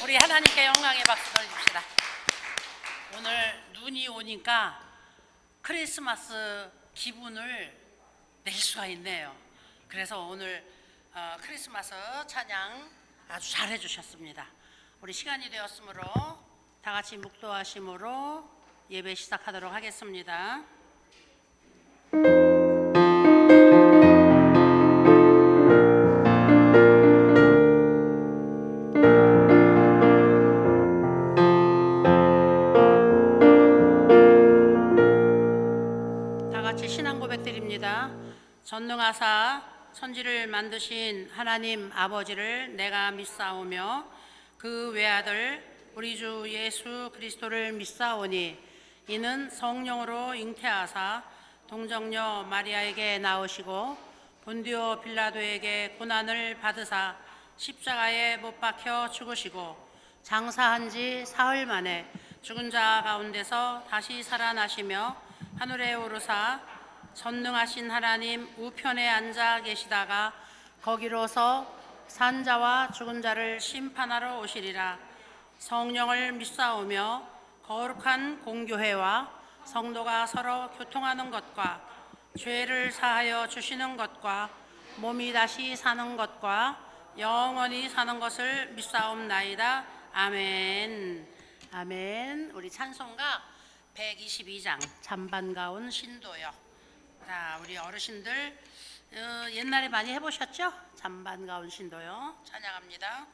우리 하나님께 영광의 박수를 줍시다. 오늘 눈이 오니까 크리스마스 기분을 낼 수가 있네요. 그래서 오늘 크리스마스 찬양 아주 잘 해주셨습니다. 우리 시간이 되었으므로 다 같이 묵도하심으로 예배 시작하도록 하겠습니다. 다 같이 신앙 고백드립니다. 전능하사 천지를 만드신 하나님 아버지를 내가 믿사오며 그 외아들 우리 주 예수 그리스도를 믿사오니 이는 성령으로 잉태하사 동정녀 마리아에게 나오시고 본디오 빌라도에게 고난을 받으사 십자가에 못 박혀 죽으시고 장사한 지 사흘 만에 죽은 자 가운데서 다시 살아나시며 하늘에 오르사 전능하신 하나님 우편에 앉아 계시다가 거기로서 산자와 죽은 자를 심판하러 오시리라. 성령을 믿사오며 거룩한 공교회와 성도가 서로 교통하는 것과 죄를 사하여 주시는 것과 몸이 다시 사는 것과 영원히 사는 것을 믿사옵나이다. 아멘. 아멘. 우리 찬송가 122장 잠반가운 신도여. 자, 우리 어르신들 옛날에 많이 해보셨죠? 잠반가운 신도요. 찬양합니다.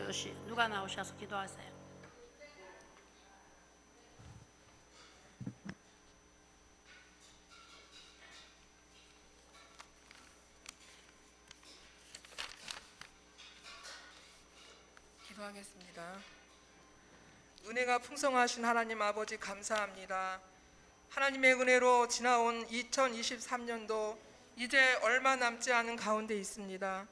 요시 누가 나오셔서 기도하세요. 기도하겠습니다. 은혜가 풍성하신 하나님 아버지 감사합니다. 하나님의 은혜로 지나온 2023년도 이제 얼마 남지 않은 가운데 있습니다.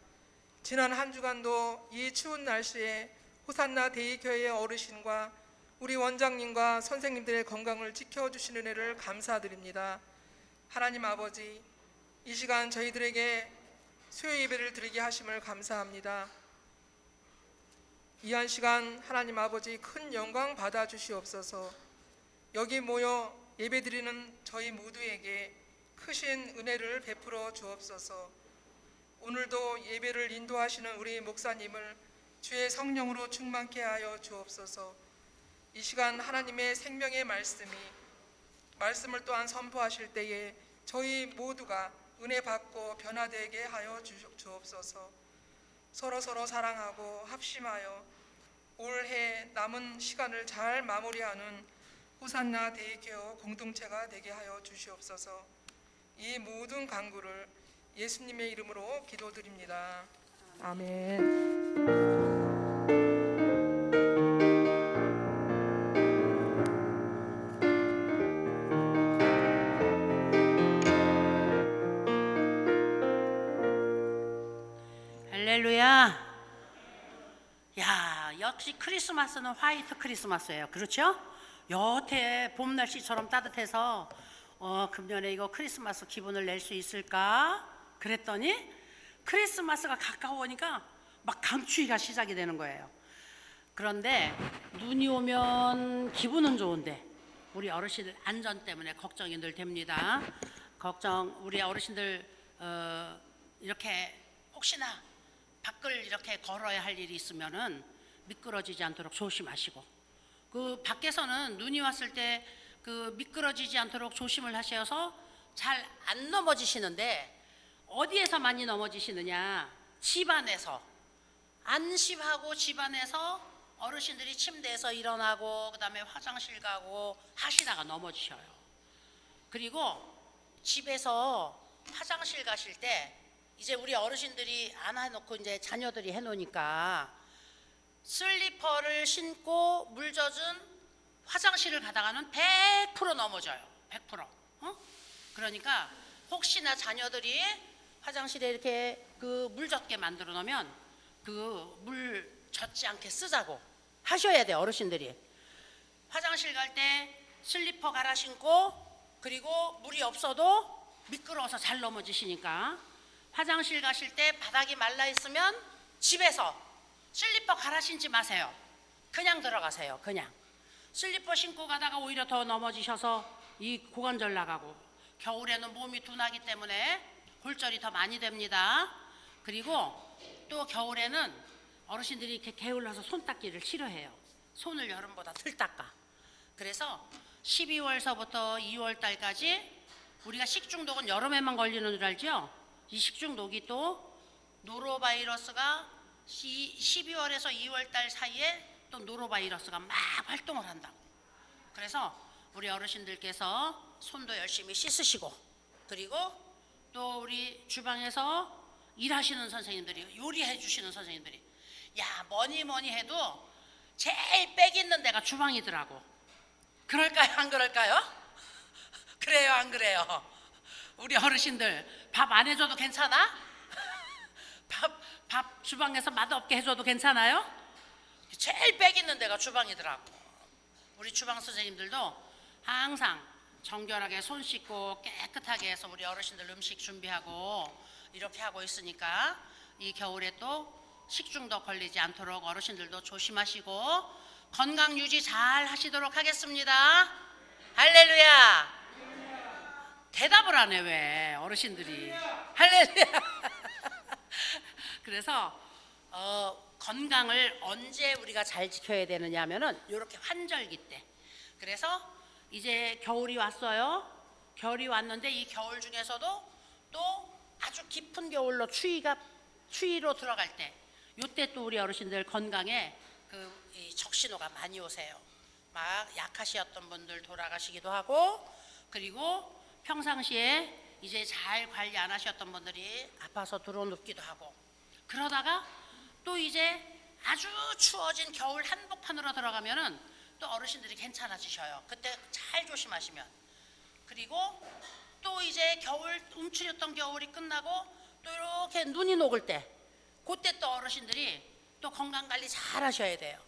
지난 한 주간도 이 추운 날씨에 호산나 대의교회의 어르신과 우리 원장님과 선생님들의 건강을 지켜주신 은혜를 감사드립니다. 하나님 아버지, 이 시간 저희들에게 수요 예배를 드리게 하심을 감사합니다. 이 한 시간 하나님 아버지 큰 영광 받아 주시옵소서. 여기 모여 예배드리는 저희 모두에게 크신 은혜를 베풀어 주옵소서. 오늘도 예배를 인도하시는 우리 목사님을 주의 성령으로 충만케 하여 주옵소서. 이 시간 하나님의 생명의 말씀을 또한 선포하실 때에 저희 모두가 은혜 받고 변화되게 하여 주옵소서. 서로 사랑하고 합심하여 올해 남은 시간을 잘 마무리하는 호산나 대의교회 공동체가 되게 하여 주시옵소서. 이 모든 간구를 예수님의 이름으로 기도드립니다. 아멘. 할렐루야. 야, 역시 크리스마스는 화이트 크리스마스예요. 그렇죠? 여태 봄 날씨처럼 따뜻해서 금년에 이거 크리스마스 기분을 낼 수 있을까? 그랬더니 크리스마스가 가까워오니까 막 강추위가 시작이 되는 거예요. 그런데 눈이 오면 기분은 좋은데 우리 어르신들 안전 때문에 걱정이 늘 됩니다. 우리 어르신들 이렇게 혹시나 밖을 이렇게 걸어야 할 일이 있으면은 미끄러지지 않도록 조심하시고, 그 밖에서는 눈이 왔을 때 그 미끄러지지 않도록 조심을 하셔서 잘 안 넘어지시는데, 어디에서 많이 넘어지시느냐? 집안에서. 안심하고 집안에서 어르신들이 침대에서 일어나고 그다음에 화장실 가고 하시다가 넘어지셔요. 그리고 집에서 화장실 가실 때 이제 우리 어르신들이 안 해놓고 이제 자녀들이 해놓으니까 슬리퍼를 신고 물 젖은 화장실을 가다가는 100% 넘어져요. 100%. 그러니까 혹시나 자녀들이 화장실에 이렇게 그 물 젖게 만들어 놓으면 그 물 젖지 않게 쓰자고 하셔야 돼요. 어르신들이 화장실 갈 때 슬리퍼 갈아 신고, 그리고 물이 없어도 미끄러워서 잘 넘어지시니까 화장실 가실 때 바닥이 말라 있으면 집에서 슬리퍼 갈아 신지 마세요. 그냥 들어가세요. 그냥 슬리퍼 신고 가다가 오히려 더 넘어지셔서 이 고관절 나가고, 겨울에는 몸이 둔하기 때문에 골절이 더 많이 됩니다. 그리고 또 겨울에는 어르신들이 이렇게 게을러서 손 닦기를 싫어해요. 손을 여름보다 덜 닦아. 그래서 12월서부터 2월 달까지 우리가 식중독은 여름에만 걸리는 줄 알죠? 이 식중독이 또 노로바이러스가 12월에서 2월 달 사이에 또 노로바이러스가 막 활동을 한다고. 그래서 우리 어르신들께서 손도 열심히 씻으시고, 그리고 또 우리 주방에서 일하시는 선생님들이, 요리해 주시는 선생님들이, 야, 뭐니 해도 제일 빽 있는 데가 주방이더라고. 그럴까요? 안 그럴까요? 그래요? 안 그래요? 우리 어르신들 밥 안 해줘도 괜찮아? 밥 주방에서 맛없게 해줘도 괜찮아요? 제일 빽 있는 데가 주방이더라고. 우리 주방 선생님들도 항상 정결하게 손 씻고 깨끗하게 해서 우리 어르신들 음식 준비하고 이렇게 하고 있으니까 이 겨울에 또 식중독 걸리지 않도록 어르신들도 조심하시고 건강 유지 잘 하시도록 하겠습니다. 할렐루야. 대답을 안 해. 왜 어르신들이 할렐루야. 그래서 건강을 언제 우리가 잘 지켜야 되느냐 하면은 이렇게 환절기 때. 그래서 이제 겨울이 왔어요. 겨울이 왔는데 이 겨울 중에서도 또 아주 깊은 겨울로 추위로 들어갈 때 요때 또 우리 어르신들 건강에 이 적신호가 많이 오세요. 막 약하셨던 분들 돌아가시기도 하고, 그리고 평상시에 이제 잘 관리 안 하셨던 분들이 아파서 들어눕기도 하고, 그러다가 또 이제 아주 추워진 겨울 한복판으로 들어가면은 또 어르신들이 괜찮아지셔요. 그때 잘 조심하시면. 그리고 또 이제 겨울 움츠렸던 겨울이 끝나고 또 이렇게 눈이 녹을 때, 그때 또 어르신들이 또 건강 관리 잘 하셔야 돼요.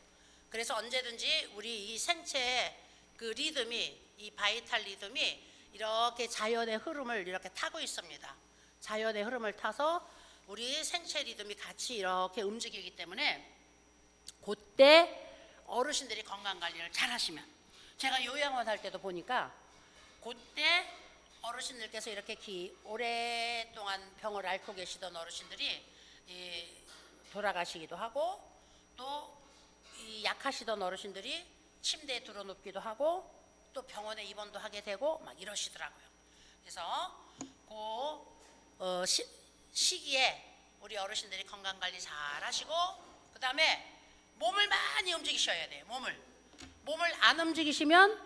그래서 언제든지 우리 이 생체의 그 리듬이, 이 바이탈 리듬이 이렇게 자연의 흐름을 이렇게 타고 있습니다. 자연의 흐름을 타서 우리 생체 리듬이 같이 이렇게 움직이기 때문에 그때 어르신들이 건강 관리를 잘 하시면, 제가 요양원 할 때도 보니까 그때 어르신들께서 이렇게 오랫동안 병을 앓고 계시던 어르신들이 돌아가시기도 하고, 또 이 약하시던 어르신들이 침대에 들어눕기도 하고 또 병원에 입원도 하게 되고 막 이러시더라고요. 그래서 그 시기에 우리 어르신들이 건강 관리 잘 하시고, 그 다음에 몸을 많이 움직이셔야 돼요. 몸을 안 움직이시면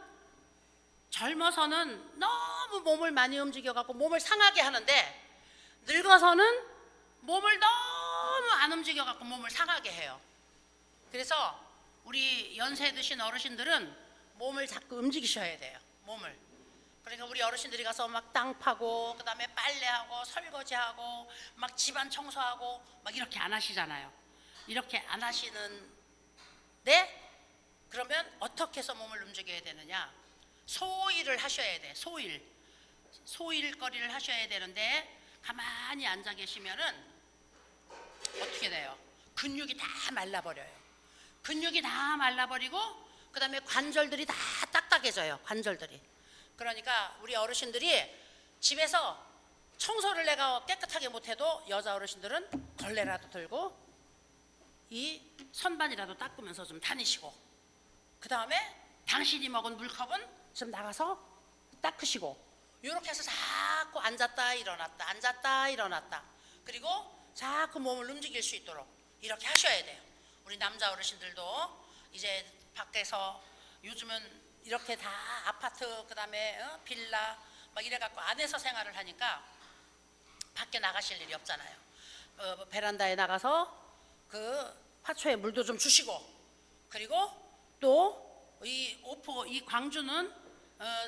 젊어서는 너무 몸을 많이 움직여갖고 몸을 상하게 하는데, 늙어서는 몸을 너무 안 움직여갖고 몸을 상하게 해요. 그래서 우리 연세 드신 어르신들은 몸을 자꾸 움직이셔야 돼요. 몸을. 그러니까 우리 어르신들이 가서 막 땅 파고, 그 다음에 빨래하고 설거지하고 막 집안 청소하고 막 이렇게 안 하시잖아요. 이렇게 안 하시는데, 그러면 어떻게 해서 몸을 움직여야 되느냐? 소일을 하셔야 돼. 소일거리를 하셔야 되는데, 가만히 앉아 계시면은 어떻게 돼요? 근육이 다 말라버려요. 근육이 다 말라버리고, 그 다음에 관절들이 다 딱딱해져요. 관절들이. 그러니까 우리 어르신들이 집에서 청소를 내가 깨끗하게 못해도 여자 어르신들은 걸레라도 들고 이 선반이라도 닦으면서 좀 다니시고, 그 다음에 당신이 먹은 물컵은 좀 나가서 닦으시고, 이렇게 해서 자꾸 앉았다 일어났다, 그리고 자꾸 몸을 움직일 수 있도록 이렇게 하셔야 돼요. 우리 남자 어르신들도 이제 밖에서 요즘은 이렇게 다 아파트, 그 다음에 빌라 막 이래갖고 안에서 생활을 하니까 밖에 나가실 일이 없잖아요. 베란다에 나가서 그 화초에 물도 좀 주시고, 그리고 또 이 광주는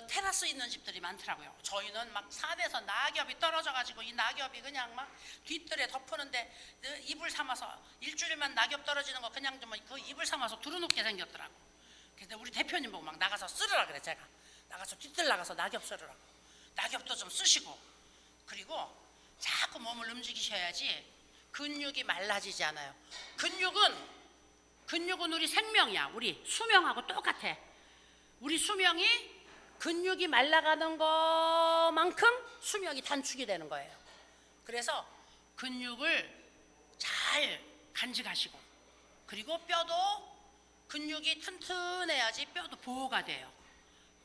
테라스 있는 집들이 많더라고요. 저희는 막 산에서 낙엽이 떨어져가지고 이 낙엽이 그냥 막 뒤뜰에 덮으는데 이불 삼아서 일주일만 낙엽 떨어지는 거 그냥 좀 그 이불 삼아서 두루눕게 생겼더라고. 근데 우리 대표님 보고 막 나가서 쓸으라 그래. 제가 나가서 뒤뜰 나가서 낙엽 쓸으라고. 낙엽도 좀 쓰시고, 그리고 자꾸 몸을 움직이셔야지 근육이 말라지지 않아요. 근육은 우리 생명이야. 우리 수명하고 똑같아. 우리 수명이 근육이 말라가는 것만큼 수명이 단축이 되는 거예요. 그래서 근육을 잘 간직하시고, 그리고 뼈도 근육이 튼튼해야지 뼈도 보호가 돼요.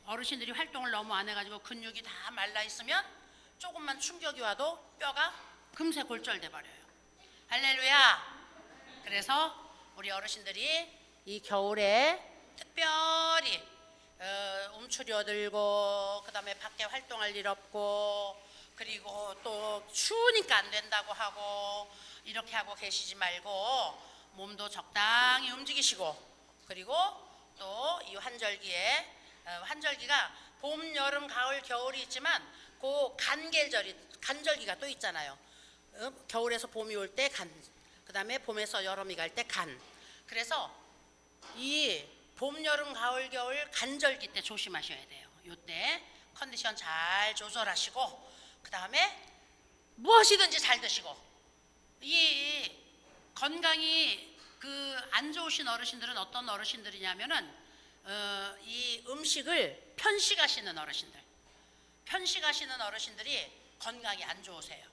어르신들이 활동을 너무 안 해가지고 근육이 다 말라 있으면 조금만 충격이 와도 뼈가 금세 골절돼 버려요. 할렐루야. 그래서 우리 어르신들이 이 겨울에 특별히 움츠려들고, 그 다음에 밖에 활동할 일 없고, 그리고 또 추우니까 안 된다고 하고 이렇게 하고 계시지 말고 몸도 적당히 움직이시고, 그리고 또 이 환절기가 봄, 여름, 가을, 겨울이 있지만 그 간절기가 또 있잖아요. 겨울에서 봄이 올 때 간, 그 다음에 봄에서 여름이 갈 때 간. 그래서 이 봄, 여름, 가을, 겨울 간절기 때 조심하셔야 돼요. 이때 컨디션 잘 조절하시고, 그 다음에 무엇이든지 잘 드시고, 이 건강이 안 좋으신 어르신들은 어떤 어르신들이냐면은 이 음식을 편식하시는 어르신들이 건강이 안 좋으세요.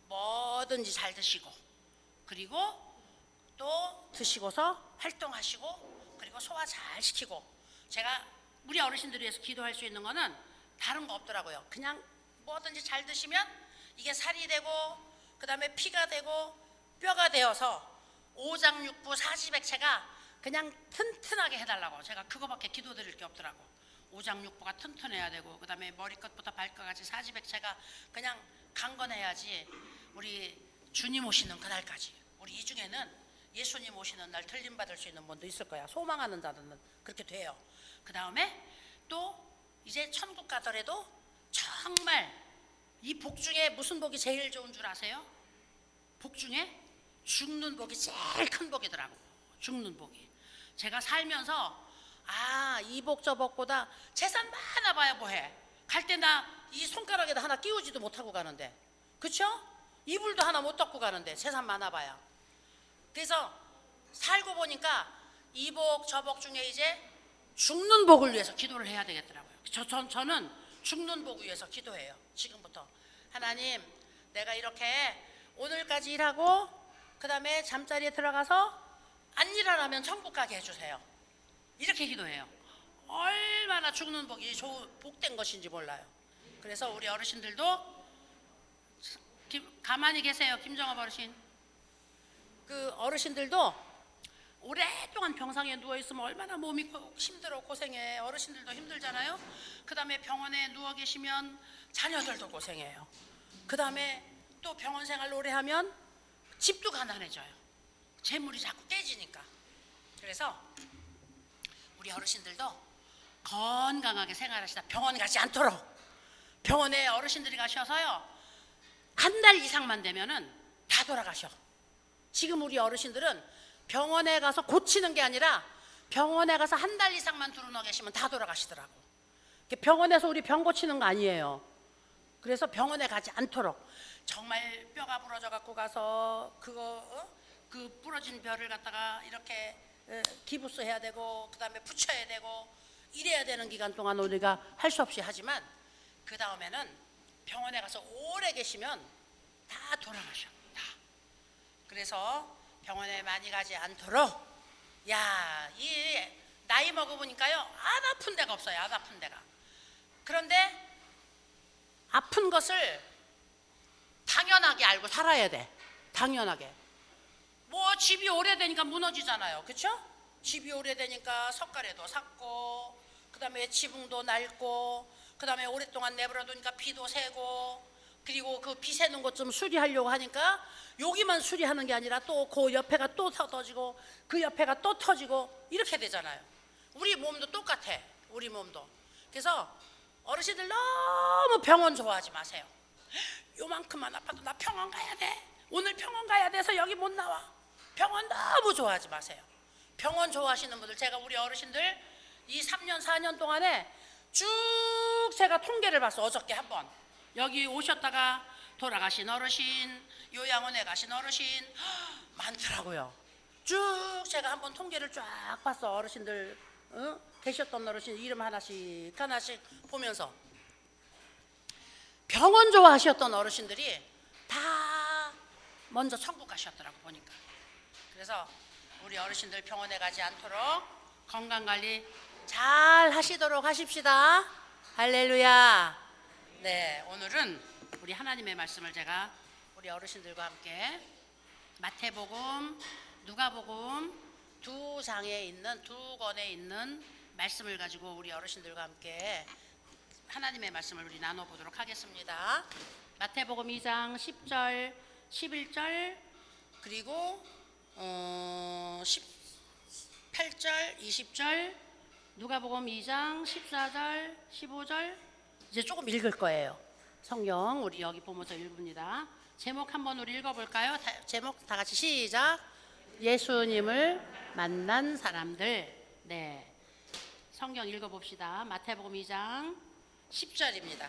뭐든지 잘 드시고, 그리고 또 드시고서 활동하시고, 그리고 소화 잘 시키고. 제가 우리 어르신들을 위해서 기도할 수 있는 거는 다른 거 없더라고요. 그냥 뭐든지 잘 드시면 이게 살이 되고, 그 다음에 피가 되고 뼈가 되어서 오장육부 사지백체가 그냥 튼튼하게 해달라고. 제가 그거밖에 기도드릴 게 없더라고. 오장육부가 튼튼해야 되고, 그 다음에 머리끝부터 발끝까지 사지백체가 그냥 강건해야지 우리 주님 오시는 그날까지. 우리 이 중에는 예수님 오시는 날 틀림 받을 수 있는 분도 있을 거야. 소망하는 자들은 그렇게 돼요. 그 다음에 또 이제 천국 가더라도 정말 이 복 중에 무슨 복이 제일 좋은 줄 아세요? 복 중에 죽는 복이 제일 큰 복이더라고. 죽는 복이. 제가 살면서 이 복 저 복보다 재산 많아봐야 뭐해. 갈 때 나 이 손가락에다 하나 끼우지도 못하고 가는데, 그쵸? 이불도 하나 못 덮고 가는데 재산 많아봐야. 그래서 살고 보니까 이 복 저 복 중에 이제 죽는 복을 위해서 기도를 해야 되겠더라고요. 저는 죽는 복을 위해서 기도해요. 지금부터 하나님, 내가 이렇게 오늘까지 일하고 그 다음에 잠자리에 들어가서 안 일어나면 천국 가게 해주세요. 이렇게 기도해요. 얼마나 죽는 복이 복된 것인지 몰라요. 그래서 우리 어르신들도 가만히 계세요. 김정업 어르신. 그 어르신들도 오랫동안 병상에 누워있으면 얼마나 몸이 힘들어 고생해. 어르신들도 힘들잖아요. 그 다음에 병원에 누워 계시면 자녀들도 고생해요. 그 다음에 또 병원 생활 오래 하면 집도 가난해져요. 재물이 자꾸 깨지니까. 그래서 우리 어르신들도 건강하게 생활하시다 병원 가지 않도록. 병원에 어르신들이 가셔서요, 한 달 이상만 되면은 다 돌아가셔. 지금 우리 어르신들은 병원에 가서 고치는 게 아니라 병원에 가서 한 달 이상만 들어누워 계시면 다 돌아가시더라고. 병원에서 우리 병 고치는 거 아니에요. 그래서 병원에 가지 않도록. 정말 뼈가 부러져 갖고 가서 그 부러진 뼈를 갖다가 이렇게 기부스 해야 되고, 그 다음에 붙여야 되고, 이래야 되는 기간 동안 우리가 할 수 없이 하지만, 그 다음에는 병원에 가서 오래 계시면 다 돌아가셔. 다. 그래서 병원에 많이 가지 않도록. 이 나이 먹어보니까요, 안 아픈 데가 없어요. 안 아픈 데가. 그런데 아픈 것을 당연하게 알고 살아야 돼. 당연하게. 뭐 집이 오래되니까 무너지잖아요. 그렇죠? 집이 오래되니까 석가래도 삭고, 그 다음에 지붕도 낡고, 그 다음에 오랫동안 내버려두니까 비도 새고, 그리고 그 비 새는 것 좀 수리하려고 하니까 여기만 수리하는 게 아니라 또 그 옆에가 또 터지고, 그 옆에가 또 터지고, 이렇게 되잖아요. 우리 몸도 똑같아. 우리 몸도. 그래서 어르신들 너무 병원 좋아하지 마세요. 요만큼만 아파도 나 병원 가야 돼. 오늘 병원 가야 돼서 여기 못 나와. 병원 너무 좋아하지 마세요. 병원 좋아하시는 분들, 제가 우리 어르신들 이 3년 4년 동안에 쭉 제가 통계를 봤어. 어저께 한번 여기 오셨다가 돌아가신 어르신, 요양원에 가신 어르신 많더라고요. 쭉 제가 한번 통계를 쫙 봤어. 어르신들 계셨던 어르신 이름 하나씩 보면서 병원 좋아하셨던 어르신들이 다 먼저 천국 가셨더라고 보니까. 그래서 우리 어르신들 병원에 가지 않도록 건강관리 잘 하시도록 하십시다. 할렐루야. 네, 오늘은 우리 하나님의 말씀을 제가 우리 어르신들과 함께 마태복음, 누가복음 두 권에 있는 말씀을 가지고 우리 어르신들과 함께 하나님의 말씀을 우리 나눠보도록 하겠습니다. 마태복음 2장 10절, 11절, 그리고 18절, 20절, 누가복음 2장 14절, 15절. 이제 조금 읽을 거예요. 성경 우리 여기 보면서 읽습니다. 제목 한번 우리 읽어볼까요? 제목 다 같이 시작. 예수님을 만난 사람들. 네, 성경 읽어봅시다. 마태복음 2장 10절입니다.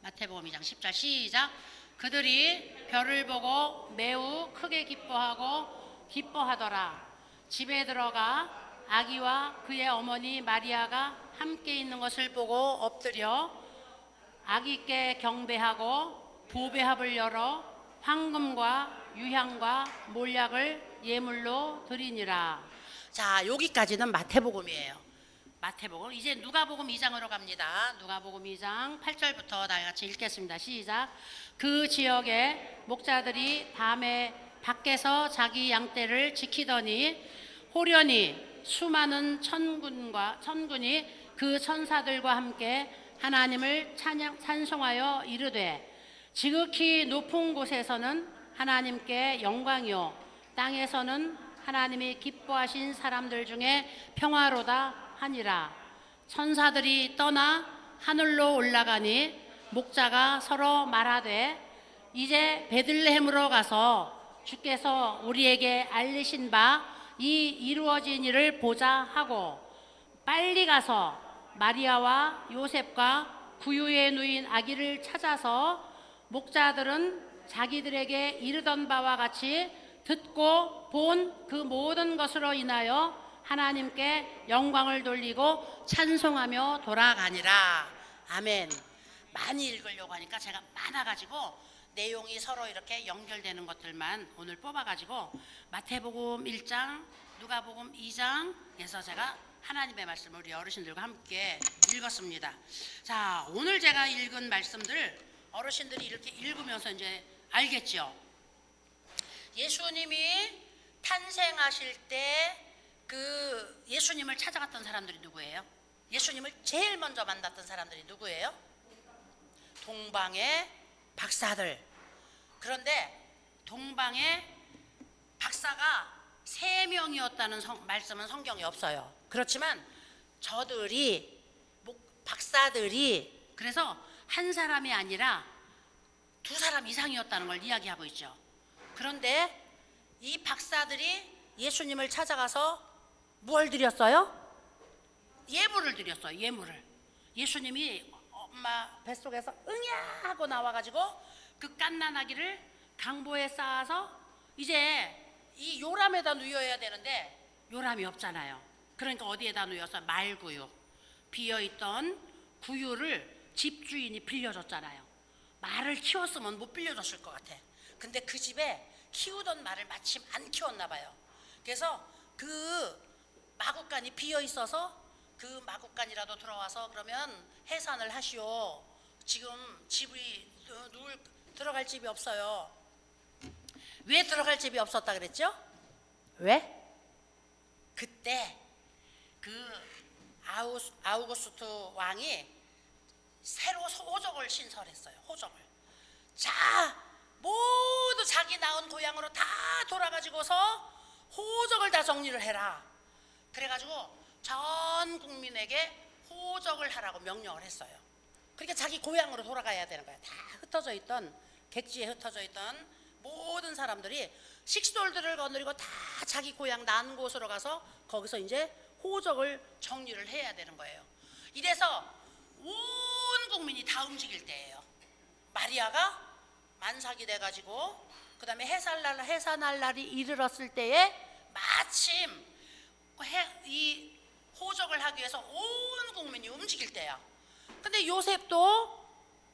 마태복음 2장 10절 시작. 그들이 별을 보고 매우 크게 기뻐하더라. 집에 들어가 아기와 그의 어머니 마리아가 함께 있는 것을 보고 엎드려 아기께 경배하고 보배합을 열어 황금과 유향과 몰약을 예물로 드리니라. 자, 여기까지는 마태복음이에요. 마태복음. 이제 누가복음 2장으로 갑니다. 누가복음 2장 8절부터 다 같이 읽겠습니다. 시작. 그 지역에 목자들이 밤에 밖에서 자기 양떼를 지키더니 호련히 수많은 천군이 그 천사들과 함께 하나님을 찬송하여 이르되 지극히 높은 곳에서는 하나님께 영광이요 땅에서는 하나님이 기뻐하신 사람들 중에 평화로다 하니라. 천사들이 떠나 하늘로 올라가니 목자가 서로 말하되 이제 베들레헴으로 가서 주께서 우리에게 알리신 바 이 이루어진 일을 보자 하고 빨리 가서 마리아와 요셉과 구유에 누인 아기를 찾아서 목자들은 자기들에게 이르던 바와 같이 듣고 본 그 모든 것으로 인하여 하나님께 영광을 돌리고 찬송하며 돌아가니라. 아멘. 많이 읽으려고 하니까 제가 많아가지고 내용이 서로 이렇게 연결되는 것들만 오늘 뽑아가지고 마태복음 1장, 누가복음 2장에서 제가 하나님의 말씀을 우리 어르신들과 함께 읽었습니다. 자, 오늘 제가 읽은 말씀들 어르신들이 이렇게 읽으면서 이제 알겠죠. 예수님이 탄생하실 때 그 예수님을 찾아갔던 사람들이 누구예요? 예수님을 제일 먼저 만났던 사람들이 누구예요? 동방의 박사들. 그런데 동방의 박사가 3명이었다는 말씀은 성경에 없어요. 그렇지만 저들이 박사들이 그래서 한 사람이 아니라 2사람 이상이었다는 걸 이야기하고 있죠. 그런데 이 박사들이 예수님을 찾아가서 뭘 드렸어요? 예물을 드렸어요. 예물을. 예수님이 엄마 뱃속에서 응야 하고 나와가지고 그 갓난아기를 강보에 쌓아서 이제 이 요람에다 누워야 되는데 요람이 없잖아요. 그러니까 어디에다 누워서 말구유, 비어있던 구유를 집주인이 빌려줬잖아요. 말을 키웠으면 못 빌려줬을 것 같아. 근데 그 집에 키우던 말을 마침 안 키웠나 봐요. 그래서 그 마구간이 비어있어서 그 마구간이라도 들어와서 그러면 해산을 하시오. 지금 집이 들어갈 집이 없어요. 왜 들어갈 집이 없었다 그랬죠? 왜? 그때 그 아우구스투 왕이 새로 호적을 신설했어요. 호적을. 자, 모두 자기 낳은 고향으로 다 돌아가지고서 호적을 다 정리를 해라. 그래가지고 전 국민에게 호적을 하라고 명령을 했어요. 그러니까 자기 고향으로 돌아가야 되는 거야. 다 흩어져 있던, 객지에 흩어져 있던 모든 사람들이 식솔들을 거느리고 다 자기 고향 난 곳으로 가서 거기서 이제 호적을 정리를 해야 되는 거예요. 이래서 온 국민이 다 움직일 때예요. 마리아가 만삭이 돼가지고 그 다음에 해산할 날이 이르렀을 때에 마침 이 호적을 하기 위해서 온 국민이 움직일 때야. 근데 요셉도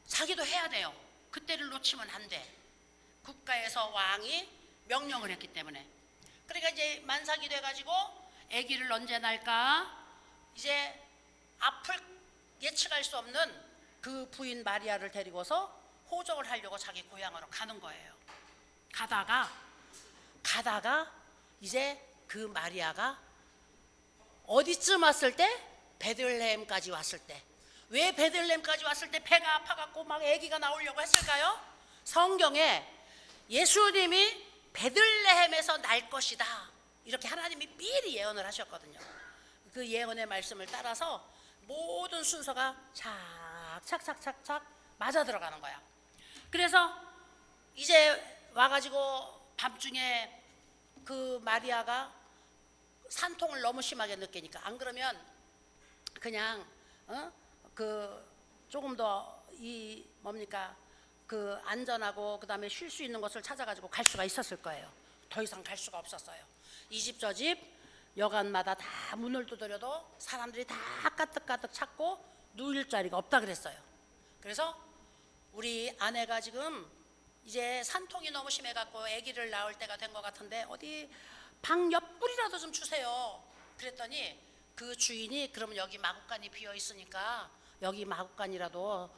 자기도 해야 돼요. 그때를 놓치면 안 돼. 국가에서 왕이 명령을 했기 때문에. 그러니까 이제 만삭이 돼가지고 아기를 언제 낳을까 이제 앞을 예측할 수 없는 그 부인 마리아를 데리고서 호적을 하려고 자기 고향으로 가는 거예요. 가다가 이제 그 마리아가 어디쯤 왔을 때? 베들레헴까지 왔을 때. 왜 베들레헴까지 왔을 때 배가 아파갖고 막 아기가 나오려고 했을까요? 성경에 예수님이 베들레헴에서 날 것이다 이렇게 하나님이 미리 예언을 하셨거든요. 그 예언의 말씀을 따라서 모든 순서가 착착착착 맞아 들어가는 거야. 그래서 이제 와가지고 밤중에 그 마리아가 산통을 너무 심하게 느끼니까 안 그러면 그냥 그 조금 더 이 뭡니까 그 안전하고 그 다음에 쉴 수 있는 곳을 찾아가지고 갈 수가 있었을 거예요. 더 이상 갈 수가 없었어요. 이 집 저 집 여간마다 다 문을 두드려도 사람들이 다 가득가득 찾고 누울 자리가 없다 그랬어요. 그래서 우리 아내가 지금 이제 산통이 너무 심해갖고 아기를 낳을 때가 된 것 같은데 어디 방 옆구리라도 좀 주세요. 그랬더니 그 주인이 그러면 여기 마구간이 비어 있으니까 여기 마구간이라도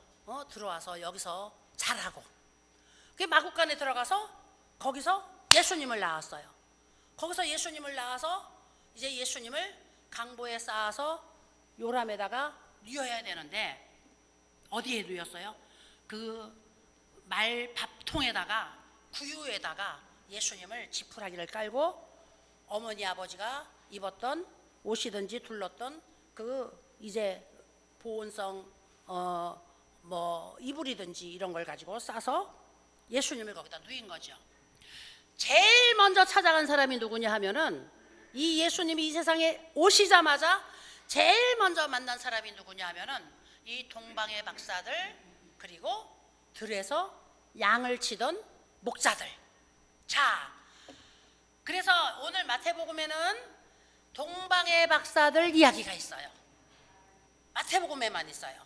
들어와서 여기서 자라고. 그 마구간에 들어가서 거기서 예수님을 낳았어요. 거기서 예수님을 낳아서 이제 예수님을 강보에 쌓아서 요람에다가 뉘어야 되는데 어디에 뉘었어요? 그 말밥통에다가 구유에다가 예수님을 지푸라기를 깔고 어머니 아버지가 입었던 옷이든지 둘렀던 그 이제 보온성 뭐 이불이든지 이런 걸 가지고 싸서 예수님을 거기다 누인 거죠. 제일 먼저 찾아간 사람이 누구냐 하면은 이 예수님이 이 세상에 오시자마자 제일 먼저 만난 사람이 누구냐 하면은 이 동방의 박사들 그리고 들에서 양을 치던 목자들. 자, 그래서 오늘 마태복음에는 동방의 박사들 이야기가 있어요. 마태복음에만 있어요.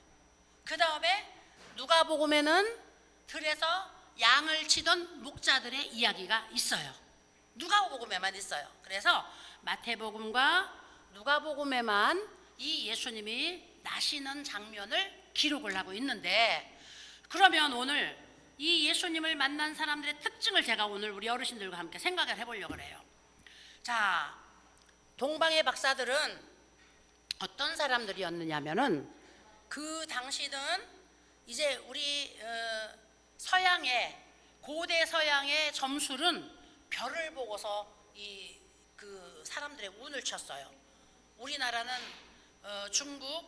그 다음에 누가복음에는 들에서 양을 치던 목자들의 이야기가 있어요. 누가복음에만 있어요. 그래서 마태복음과 누가복음에만 이 예수님이 나시는 장면을 기록을 하고 있는데, 그러면 오늘 이 예수님을 만난 사람들의 특징을 제가 오늘 우리 어르신들과 함께 생각을 해보려고 해요. 자, 동방의 박사들은 어떤 사람들이었느냐면은 그 당시는 이제 우리 서양의 고대 서양의 점술은 별을 보고서 이 그 사람들의 운을 쳤어요. 우리나라는 중국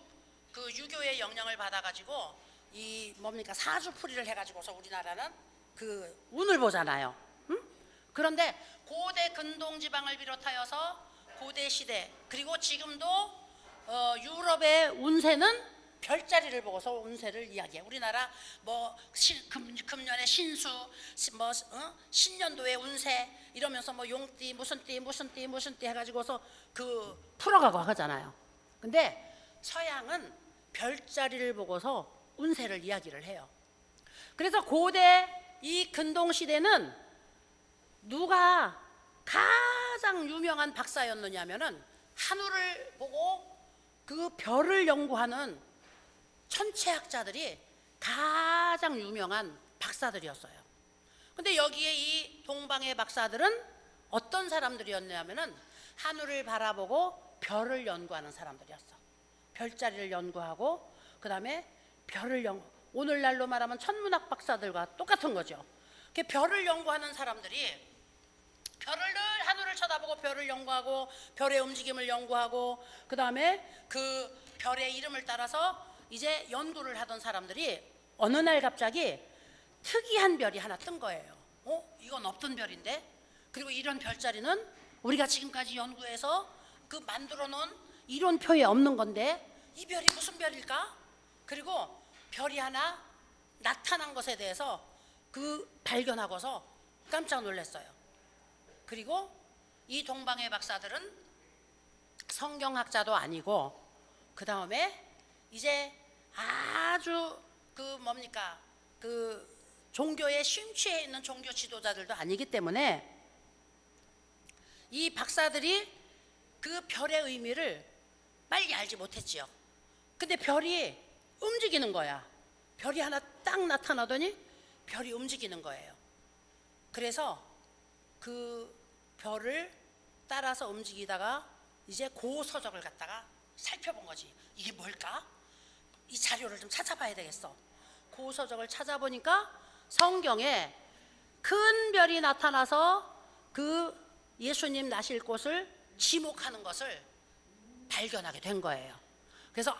그 유교의 영향을 받아가지고 이 뭡니까 사주풀이를 해가지고서 우리나라는 그 운을 보잖아요. 응? 그런데 고대 근동지방을 비롯하여서 고대 시대 그리고 지금도 유럽의 운세는 별자리를 보고서 운세를 이야기해. 우리나라 뭐 금년의 신수, 뭐 신년도의 운세 이러면서 뭐 용띠 무슨 띠 해가지고서 그 풀어가고 하잖아요. 근데 서양은 별자리를 보고서 운세를 이야기를 해요. 그래서 고대 이 근동 시대는 누가 가장 유명한 박사였느냐면은 하늘을 보고 그 별을 연구하는 천체학자들이 가장 유명한 박사들이었어요. 근데 여기에 이 동방의 박사들은 어떤 사람들이었냐면은 하늘을 바라보고 별을 연구하는 사람들이었어. 별자리를 연구하고 그 다음에 별을 오늘날로 말하면 천문학 박사들과 똑같은 거죠. 별을 연구하는 사람들이 별을 늘 하늘을 쳐다보고 별을 연구하고 별의 움직임을 연구하고 그 다음에 그 별의 이름을 따라서 이제 연구를 하던 사람들이 어느 날 갑자기 특이한 별이 하나 뜬 거예요. 이건 없던 별인데, 그리고 이런 별자리는 우리가 지금까지 연구해서 그 만들어 놓은 이론표에 없는 건데 이 별이 무슨 별일까? 그리고 별이 하나 나타난 것에 대해서 그 발견하고서 깜짝 놀랐어요. 그리고 이 동방의 박사들은 성경학자도 아니고 그 다음에 이제 아주 그 뭡니까 그 종교에 심취해 있는 종교 지도자들도 아니기 때문에 이 박사들이 그 별의 의미를 빨리 알지 못했지요. 근데 별이 움직이는 거야. 별이 하나 딱 나타나더니 별이 움직이는 거예요. 그래서 그 별을 따라서 움직이다가 이제 고서적을 갖다가 살펴본 거지. 이게 뭘까? 이 자료를 좀 찾아봐야 되겠어. 고서적을 찾아보니까 성경에 큰 별이 나타나서 그 예수님 나실 곳을 지목하는 것을 발견하게 된 거예요. 그래서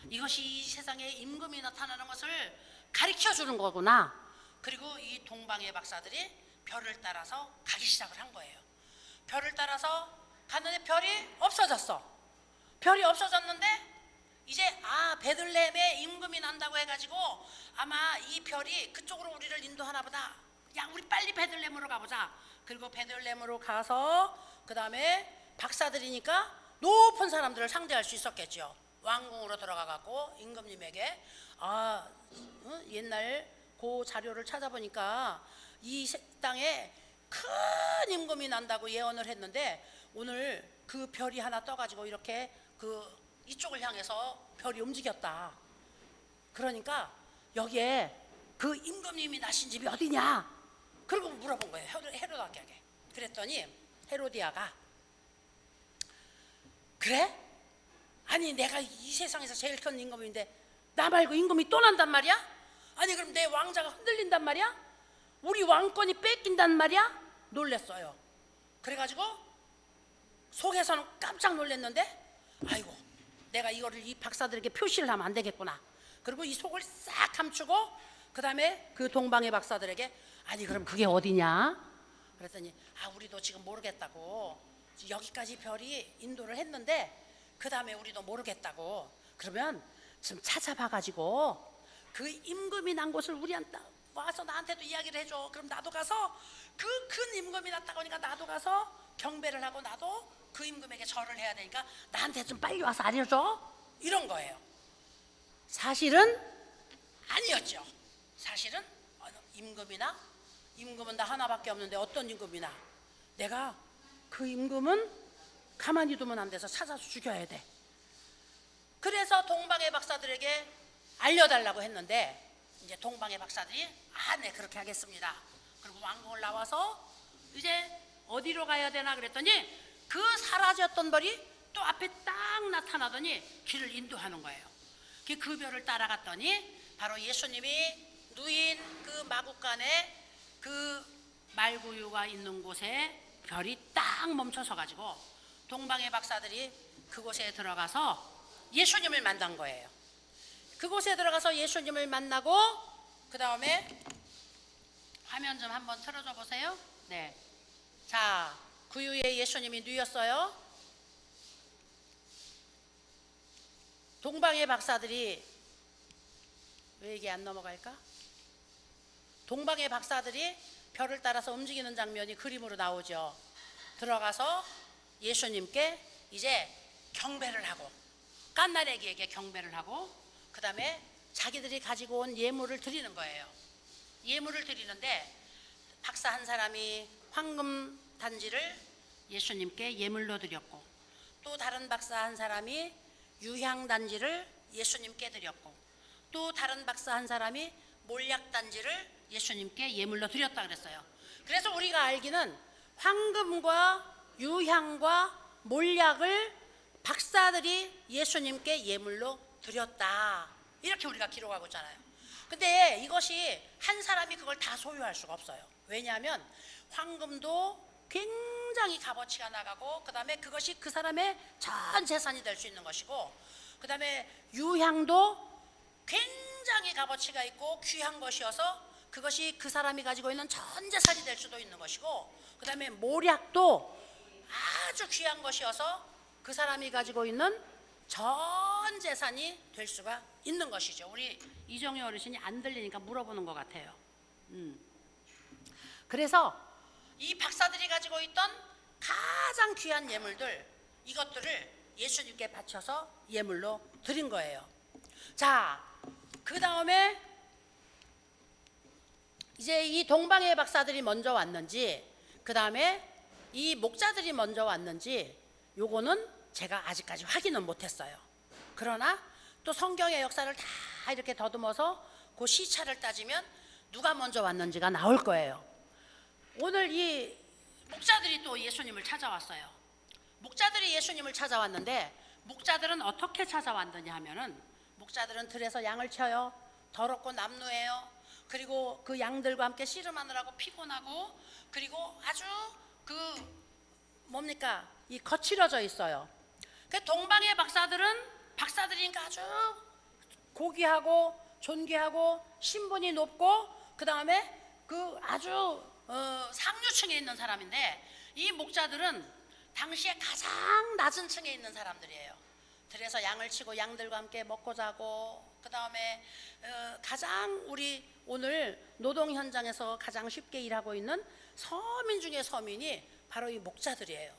이것이 이 세상에 임금이 나타나는 것을 가르쳐 주는 거구나. 그리고 이 동방의 박사들이 별을 따라서 가기 시작을 한 거예요. 별을 따라서 갔는데 별이 없어졌어. 별이 없어졌는데 이제 베들레헴에 임금이 난다고 해가지고 아마 이 별이 그쪽으로 우리를 인도하나 보다. 야, 우리 빨리 베들레헴으로 가보자. 그리고 베들레헴으로 가서 그 다음에 박사들이니까 높은 사람들을 상대할 수 있었겠죠. 왕궁으로 들어가갖고 임금님에게 옛날 그 자료를 찾아보니까 이 땅에 큰 임금이 난다고 예언을 했는데 오늘 그 별이 하나 떠가지고 이렇게 이쪽을 향해서 별이 움직였다. 그러니까 여기에 그 임금님이 나신 집이 어디냐? 그리고 물어본 거예요. 헤로디아에게. 그랬더니 헤로디아가 그래? 아니 내가 이 세상에서 제일 큰 임금인데 나 말고 임금이 또 난단 말이야? 아니 그럼 내 왕자가 흔들린단 말이야? 우리 왕권이 뺏긴단 말이야? 놀랬어요. 그래가지고 속에서는 깜짝 놀랐는데 아이고 내가 이거를 이 박사들에게 표시를 하면 안 되겠구나. 그리고 이 속을 싹 감추고 그 다음에 그 동방의 박사들에게 아니 그럼 그게 어디냐? 그랬더니 우리도 지금 모르겠다고. 여기까지 별이 인도를 했는데 그 다음에 우리도 모르겠다고. 그러면 좀 찾아봐가지고 그 임금이 난 곳을 우리한테 와서 나한테도 이야기를 해줘. 그럼 나도 가서 그 큰 임금이 났다고 하니까 나도 가서 경배를 하고 나도 그 임금에게 절을 해야 되니까 나한테 좀 빨리 와서 알려줘. 이런 거예요. 사실은 아니었죠. 사실은 임금은 나 하나밖에 없는데 어떤 임금이나 내가 그 임금은 가만히 두면 안 돼서 찾아서 죽여야 돼. 그래서 동방의 박사들에게 알려달라고 했는데 이제 동방의 박사들이 네 그렇게 하겠습니다. 그리고 왕궁을 나와서 이제 어디로 가야 되나 그랬더니 그 사라졌던 별이 또 앞에 딱 나타나더니 길을 인도하는 거예요. 그 별을 따라갔더니 바로 예수님이 누인 그 마국간에 그 말구유가 있는 곳에 별이 딱 멈춰서 가지고 동방의 박사들이 그곳에 들어가서 예수님을 만난 거예요. 그곳에 들어가서 예수님을 만나고 그 다음에 화면 좀 한번 틀어줘 보세요. 네. 자, 구유에 예수님이 누였어요. 동방의 박사들이 왜 이게 안 넘어갈까? 동방의 박사들이 별을 따라서 움직이는 장면이 그림으로 나오죠. 들어가서 예수님께 이제 경배를 하고 깐나레기에게 경배를 하고 그 다음에 자기들이 가지고 온 예물을 드리는 거예요. 예물을 드리는데 박사 한 사람이 황금 단지를 예수님께 예물로 드렸고 또 다른 박사 한 사람이 유향 단지를 예수님께 드렸고 또 다른 박사 한 사람이 몰약 단지를 예수님께 예물로 드렸다 그랬어요. 그래서 우리가 알기는 황금과 유향과 몰약을 박사들이 예수님께 예물로 드렸다 이렇게 우리가 기록하고 있잖아요. 근데 이것이 한 사람이 그걸 다 소유할 수가 없어요. 왜냐하면 황금도 굉장히 값어치가 나가고 그 다음에 그것이 그 사람의 전 재산이 될 수 있는 것이고 그 다음에 유향도 굉장히 값어치가 있고 귀한 것이어서 그것이 그 사람이 가지고 있는 전 재산이 될 수도 있는 것이고 그 다음에 몰약도 아주 귀한 것이어서 그 사람이 가지고 있는 전 재산이 될 수가 있는 것이죠. 우리 이정희 어르신이 안 들리니까 물어보는 것 같아요. 그래서 이 박사들이 가지고 있던 가장 귀한 예물들 이것들을 예수님께 바쳐서 예물로 드린 거예요. 자, 그 다음에 이제 이 동방의 박사들이 먼저 왔는지 그 다음에 이 목자들이 먼저 왔는지 요거는 제가 아직까지 확인은 못했어요. 그러나 또 성경의 역사를 다 이렇게 더듬어서 그 시차를 따지면 누가 먼저 왔는지가 나올 거예요. 오늘 이 목자들이 또 예수님을 찾아왔어요. 목자들이 예수님을 찾아왔는데 목자들은 어떻게 찾아왔느냐 하면은 목자들은 들에서 양을 쳐요. 더럽고 남루해요. 그리고 그 양들과 함께 씨름하느라고 피곤하고 그리고 아주 뭡니까 이 거칠어져 있어요. 그 동방의 박사들이니까 아주 고귀하고 존귀하고 신분이 높고 그 다음에 그 아주 상류층에 있는 사람인데 이 목자들은 당시에 가장 낮은 층에 있는 사람들이에요. 들에서 양을 치고 양들과 함께 먹고 자고 그 다음에 가장 우리 오늘 노동 현장에서 가장 쉽게 일하고 있는 서민 중에 서민이 바로 이 목자들이에요.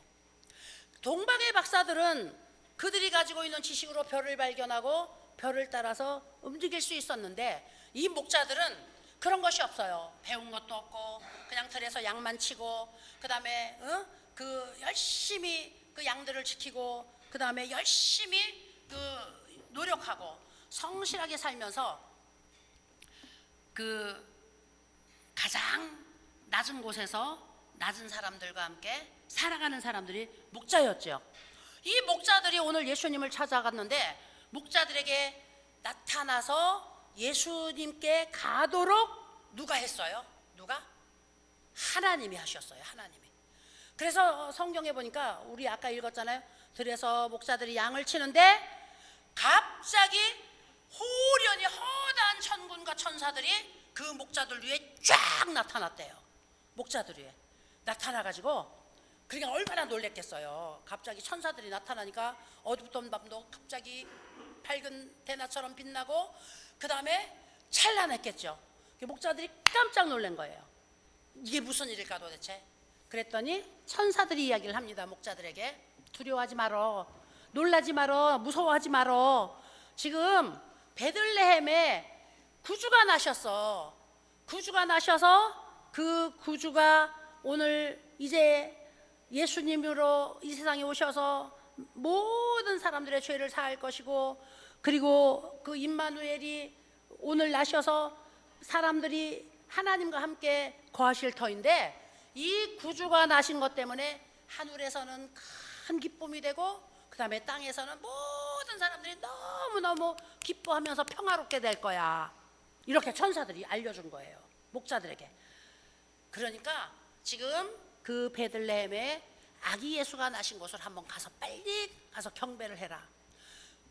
동방의 박사들은 그들이 가지고 있는 지식으로 별을 발견하고 별을 따라서 움직일 수 있었는데 이 목자들은 그런 것이 없어요. 배운 것도 없고 그냥 들에서 양만 치고 그 다음에 그 열심히 그 양들을 지키고 그 다음에 열심히 그 노력하고 성실하게 살면서 그 가장 낮은 곳에서 낮은 사람들과 함께 살아가는 사람들이 목자였죠. 이 목자들이 오늘 예수님을 찾아갔는데 목자들에게 나타나서 예수님께 가도록 누가 했어요? 누가? 하나님이 하셨어요. 하나님이. 그래서 성경에 보니까 우리 아까 읽었잖아요. 들에서 목자들이 양을 치는데 갑자기 호련히 허다한 천군과 천사들이 그 목자들 위에 쫙 나타났대요. 목자들 위에 나타나가지고 그러니까 얼마나 놀랬겠어요. 갑자기 천사들이 나타나니까 어둡던 밤도 갑자기 밝은 대낮처럼 빛나고 그 다음에 찬란했겠죠. 목자들이 깜짝 놀란 거예요. 이게 무슨 일일까 도대체. 그랬더니 천사들이 이야기를 합니다. 목자들에게 두려워하지 말어, 놀라지 말어, 무서워하지 말어. 지금 베들레헴에 구주가 나셨어. 구주가 나셔서 그 구주가 오늘 이제 예수님으로 이 세상에 오셔서 모든 사람들의 죄를 사할 것이고, 그리고 그 임마누엘이 오늘 나셔서 사람들이 하나님과 함께 거하실 터인데, 이 구주가 나신 것 때문에 하늘에서는 큰 기쁨이 되고 그 다음에 땅에서는 모든 사람들이 너무너무 기뻐하면서 평화롭게 될 거야. 이렇게 천사들이 알려준 거예요, 목자들에게. 그러니까 지금 그 베들레헴에 아기 예수가 나신 곳을 한번 가서 빨리 가서 경배를 해라.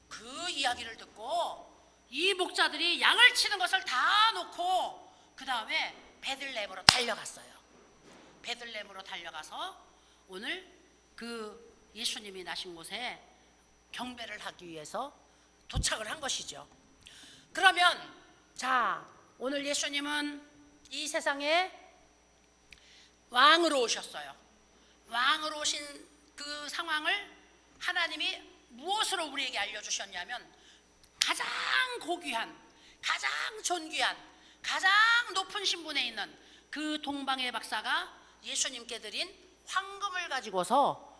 그 이야기를 듣고 이 목자들이 양을 치는 것을 다 놓고 그 다음에 베들레헴으로 달려갔어요. 베들레헴으로 달려가서 오늘 그 예수님이 나신 곳에 경배를 하기 위해서 도착을 한 것이죠. 그러면 자, 오늘 예수님은 이 세상에 왕으로 오셨어요. 왕으로 오신 그 상황을 하나님이 무엇으로 우리에게 알려주셨냐면, 가장 고귀한, 가장 존귀한, 가장 높은 신분에 있는 그 동방의 박사가 예수님께 드린 황금을 가지고서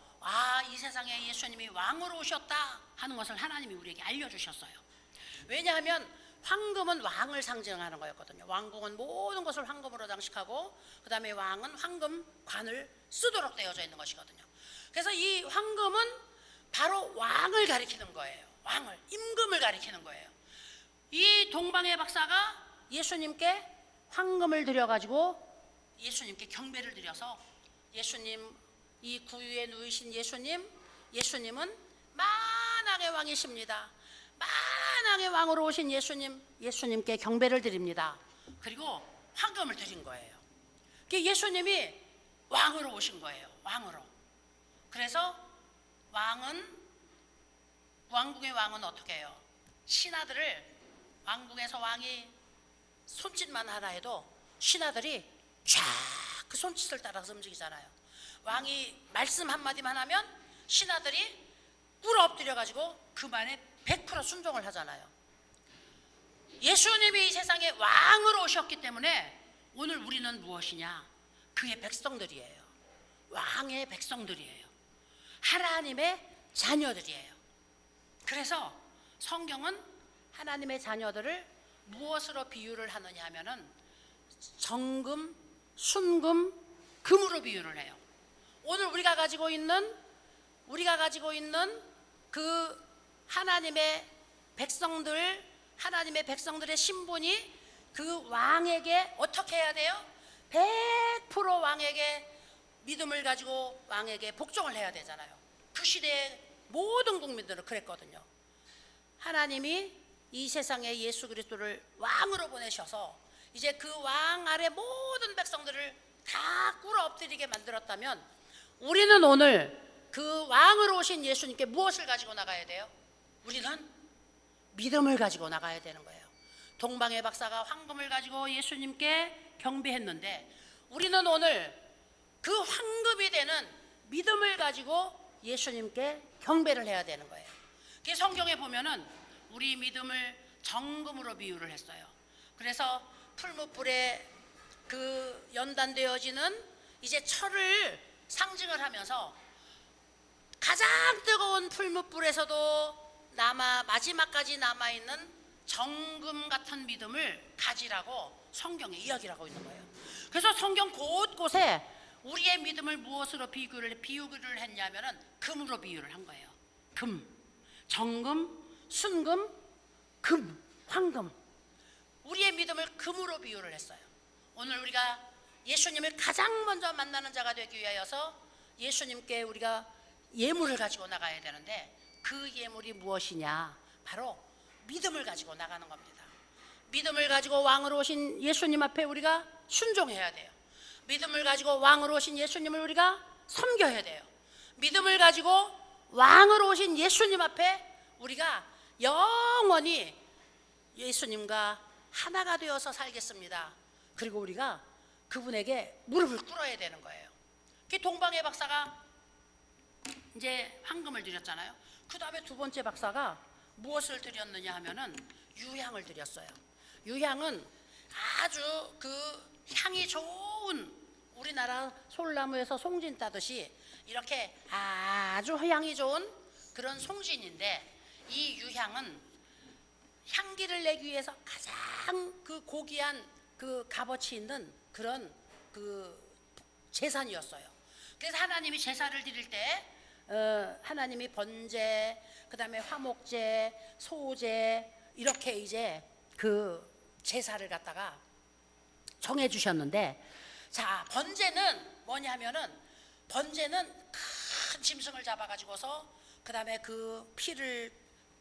이 세상에 예수님이 왕으로 오셨다 하는 것을 하나님이 우리에게 알려주셨어요. 왜냐하면 황금은 왕을 상징하는 거였거든요. 왕궁은 모든 것을 황금으로 장식하고 그 다음에 왕은 황금관을 쓰도록 되어져 있는 것이거든요. 그래서 이 황금은 바로 왕을 가리키는 거예요. 왕을, 임금을 가리키는 거예요. 이 동방의 박사가 예수님께 황금을 드려가지고 예수님께 경배를 드려서 예수님, 이 구유에 누이신 예수님은 만왕의 왕이십니다. 만왕의 왕으로 오신 예수님께 경배를 드립니다. 그리고 황금을 드린 거예요. 예수님이 왕으로 오신 거예요. 왕으로. 그래서 왕궁의 왕은 어떻게 해요? 신하들을, 왕궁에서 왕이 손짓만 하나 해도 신하들이 쫙 그 손짓을 따라서 움직이잖아요. 왕이 말씀 한마디만 하면 신하들이 꿇어 엎드려 가지고 그만에 100% 순종을 하잖아요. 예수님이 이 세상에 왕으로 오셨기 때문에 오늘 우리는 무엇이냐? 그의 백성들이에요. 왕의 백성들이에요. 하나님의 자녀들이에요. 그래서 성경은 하나님의 자녀들을 무엇으로 비유를 하느냐 하면은 정금, 순금, 금으로 비유를 해요. 오늘 우리가 가지고 있는 그 하나님의 백성들의 신분이 그 왕에게 어떻게 해야 돼요? 100% 왕에게 믿음을 가지고 왕에게 복종을 해야 되잖아요. 그 시대의 모든 국민들은 그랬거든요. 하나님이 이 세상에 예수 그리스도를 왕으로 보내셔서 이제 그 왕 아래 모든 백성들을 다 꿇어 엎드리게 만들었다면, 우리는 오늘 그 왕으로 오신 예수님께 무엇을 가지고 나가야 돼요? 우리는 믿음을 가지고 나가야 되는 거예요. 동방의 박사가 황금을 가지고 예수님께 경배했는데, 우리는 오늘 그 황금이 되는 믿음을 가지고 예수님께 경배를 해야 되는 거예요. 그 성경에 보면은 우리 믿음을 정금으로 비유를 했어요. 그래서 풀무불에 그 연단되어지는 이제 철을 상징을 하면서 가장 뜨거운 풀무불에서도 마지막까지 남아있는 정금 같은 믿음을 가지라고 성경에 이야기를 하고 있는 거예요. 그래서 성경 곳곳에 우리의 믿음을 무엇으로 비유를 했냐면은 금으로 비유를 한 거예요. 금, 정금, 순금, 금, 황금. 우리의 믿음을 금으로 비유를 했어요. 오늘 우리가 예수님을 가장 먼저 만나는 자가 되기 위하여서 예수님께 우리가 예물을 가지고 나가야 되는데 그 예물이 무엇이냐? 바로 믿음을 가지고 나가는 겁니다. 믿음을 가지고 왕으로 오신 예수님 앞에 우리가 순종해야 돼요. 믿음을 가지고 왕으로 오신 예수님을 우리가 섬겨야 돼요. 믿음을 가지고 왕으로 오신 예수님 앞에 우리가 영원히 예수님과 하나가 되어서 살겠습니다. 그리고 우리가 그분에게 무릎을 꿇어야 되는 거예요. 동방의 박사가 이제 황금을 드렸잖아요. 그 다음에 두 번째 박사가 무엇을 드렸느냐 하면은 유향을 드렸어요. 유향은 아주 그 향이 좋은, 우리나라 솔나무에서 송진 따듯이 이렇게 아주 향이 좋은 그런 송진인데, 이 유향은 향기를 내기 위해서 가장 그 고귀한 그 값어치 있는 그런 그 재산이었어요. 그래서 하나님이 제사를 드릴 때 하나님이 번제, 그 다음에 화목제, 소제 이렇게 이제 그 제사를 갖다가 정해 주셨는데, 자, 번제는 뭐냐면은 번제는 큰 짐승을 잡아 가지고서 그 다음에 그 피를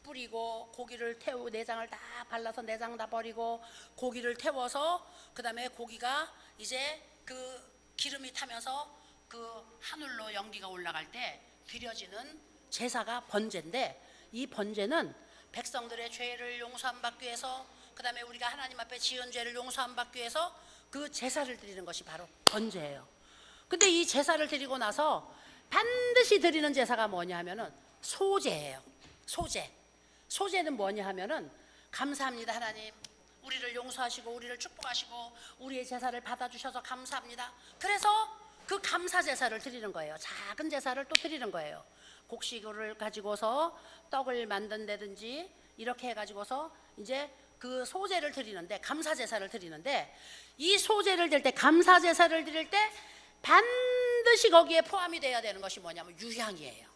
뿌리고 고기를 태우고 내장을 다 발라서 내장 다 버리고 고기를 태워서 그 다음에 고기가 이제 그 기름이 타면서 그 하늘로 연기가 올라갈 때 드려지는 제사가 번제인데, 이 번제는 백성들의 죄를 용서함 받기 위해서, 그 다음에 우리가 하나님 앞에 지은 죄를 용서함 받기 위해서 그 제사를 드리는 것이 바로 번제예요. 근데 이 제사를 드리고 나서 반드시 드리는 제사가 뭐냐 하면은 소제예요. 소제는 뭐냐 하면은 감사합니다 하나님, 우리를 용서하시고 우리를 축복하시고 우리의 제사를 받아주셔서 감사합니다. 그래서 그 감사 제사를 드리는 거예요. 작은 제사를 또 드리는 거예요. 곡식을 가지고서 떡을 만든다든지 이렇게 해가지고서 이제 그 소제를 드리는데, 감사 제사를 드리는데, 이 소제를 드릴 때, 감사 제사를 드릴 때 반드시 거기에 포함이 돼야 되는 것이 뭐냐면 유향이에요.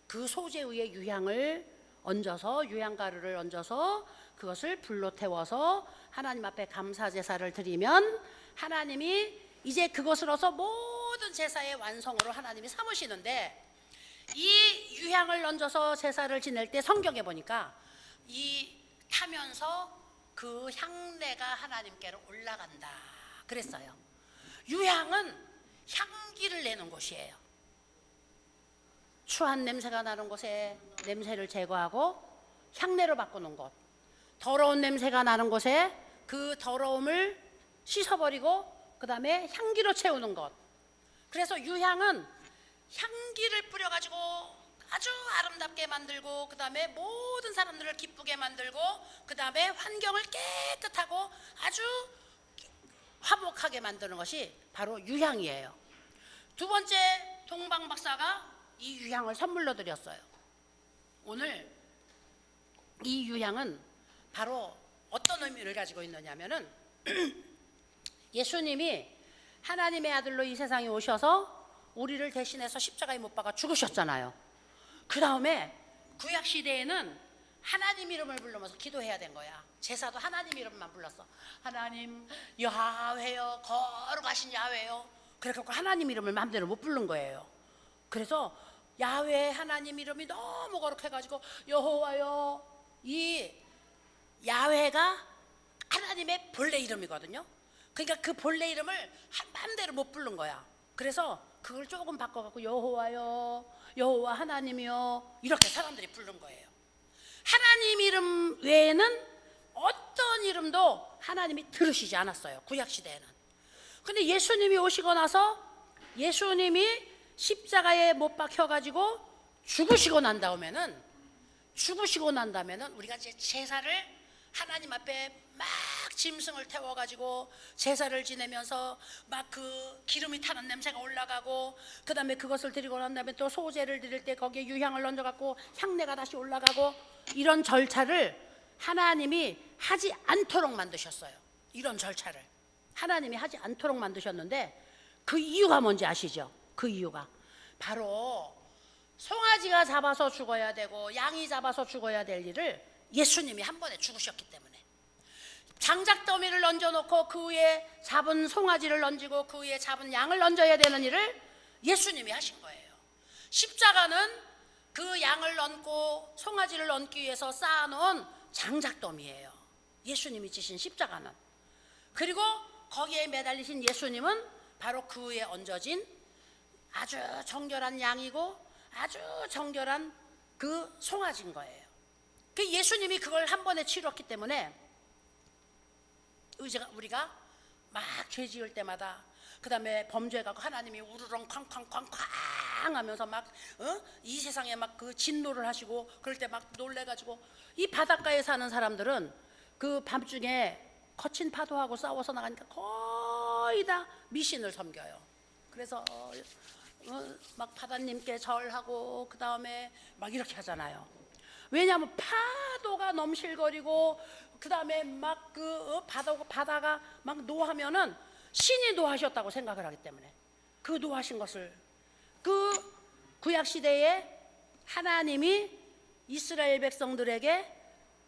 그 소제 위에 유향을 얹어서, 유향가루를 얹어서 그것을 불로 태워서 하나님 앞에 감사 제사를 드리면 하나님이 이제 그것으로서 모든 제사의 완성으로 하나님이 삼으시는데, 이 유향을 얹어서 제사를 지낼 때 성경에 보니까 이 타면서 그 향내가 하나님께로 올라간다 그랬어요. 유향은 향기를 내는 곳이에요. 추한 냄새가 나는 곳에 냄새를 제거하고 향내로 바꾸는 곳, 더러운 냄새가 나는 곳에 그 더러움을 씻어버리고 그 다음에 향기로 채우는 것. 그래서 유향은 향기를 뿌려가지고 아주 아름답게 만들고, 그 다음에 모든 사람들을 기쁘게 만들고, 그 다음에 환경을 깨끗하고 아주 화목하게 만드는 것이 바로 유향이에요. 두 번째 동방 박사가 이 유향을 선물로 드렸어요. 오늘 이 유향은 바로 어떤 의미를 가지고 있느냐면은 예수님이 하나님의 아들로 이 세상에 오셔서 우리를 대신해서 십자가에 못 박아 죽으셨잖아요. 그 다음에 구약 시대에는 하나님 이름을 부르면서 기도해야 된 거야. 제사도 하나님 이름만 불렀어. 하나님 야훼요, 거룩하신 야훼요. 그래갖고 하나님 이름을 마음대로 못 부른 거예요. 그래서 야훼 하나님 이름이 너무 거룩해가지고 여호와요, 이 야훼가 하나님의 본래 이름이거든요. 그러니까 그 본래 이름을 마음대로 못 부른 거야. 그래서 그걸 조금 바꿔갖고 여호와요, 여호와 하나님이요, 이렇게 사람들이 부른 거예요. 하나님 이름 외에는 어떤 이름도 하나님이 들으시지 않았어요, 구약 시대에는. 근데 예수님이 오시고 나서 예수님이 십자가에 못 박혀가지고 죽으시고 난 다음에는 우리가 이제 제사를 하나님 앞에 막 짐승을 태워가지고 제사를 지내면서 막 그 기름이 타는 냄새가 올라가고, 그 다음에 그것을 드리고 난 다음에 또 소제를 드릴 때 거기에 유향을 얹어갖고 향내가 다시 올라가고, 이런 절차를 하나님이 하지 않도록 만드셨어요. 이런 절차를 하나님이 하지 않도록 만드셨는데 그 이유가 뭔지 아시죠? 그 이유가 바로 송아지가 잡아서 죽어야 되고 양이 잡아서 죽어야 될 일을 예수님이 한 번에 죽으셨기 때문에, 장작더미를 얹어놓고 그 위에 잡은 송아지를 얹고 그 위에 잡은 양을 얹어야 되는 일을 예수님이 하신 거예요. 십자가는 그 양을 얹고 송아지를 얹기 위해서 쌓아놓은 장작더미예요. 예수님이 지신 십자가는. 그리고 거기에 매달리신 예수님은 바로 그 위에 얹어진 아주 정결한 양이고 아주 정결한 그 송아지인 거예요. 그 예수님이 그걸 한 번에 치렀기 때문에 우리가 막 죄 지을 때마다, 그 다음에 범죄하고 하나님이 우르렁 쾅쾅쾅쾅 하면서 막 이 세상에 막 그 진노를 하시고 그럴 때 막 놀래가지고, 이 바닷가에 사는 사람들은 그 밤중에 거친 파도하고 싸워서 나가니까 거의 다 미신을 섬겨요. 그래서 막 바다님께 절하고 그 다음에 막 이렇게 하잖아요. 왜냐하면 파도가 넘실거리고 그 다음에 막 그 바다가 막 노하면은 신이 노하셨다고 생각을 하기 때문에, 그 노하신 것을, 그 구약 시대에 하나님이 이스라엘 백성들에게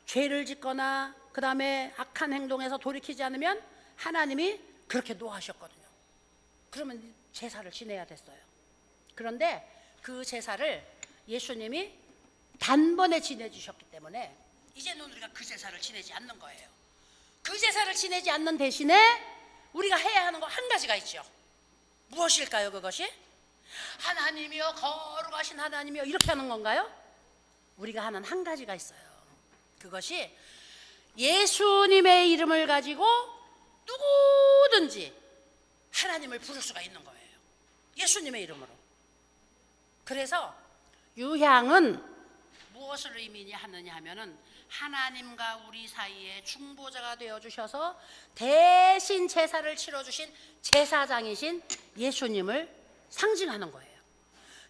죄를 짓거나 그 다음에 악한 행동에서 돌이키지 않으면 하나님이 그렇게 노하셨거든요. 그러면 제사를 지내야 됐어요. 그런데 그 제사를 예수님이 단번에 지내주셨기 때문에 이제는 우리가 그 제사를 지내지 않는 거예요. 그 제사를 지내지 않는 대신에 우리가 해야 하는 거 한 가지가 있죠. 무엇일까요? 그것이 하나님이여, 거룩하신 하나님이여, 이렇게 하는 건가요? 우리가 하는 한 가지가 있어요. 그것이 예수님의 이름을 가지고 누구든지 하나님을 부를 수가 있는 거예요. 예수님의 이름으로. 그래서 유향은 무엇을 의미하느냐 하면은 하나님과 우리 사이에 중보자가 되어주셔서 대신 제사를 치러주신 제사장이신 예수님을 상징하는 거예요.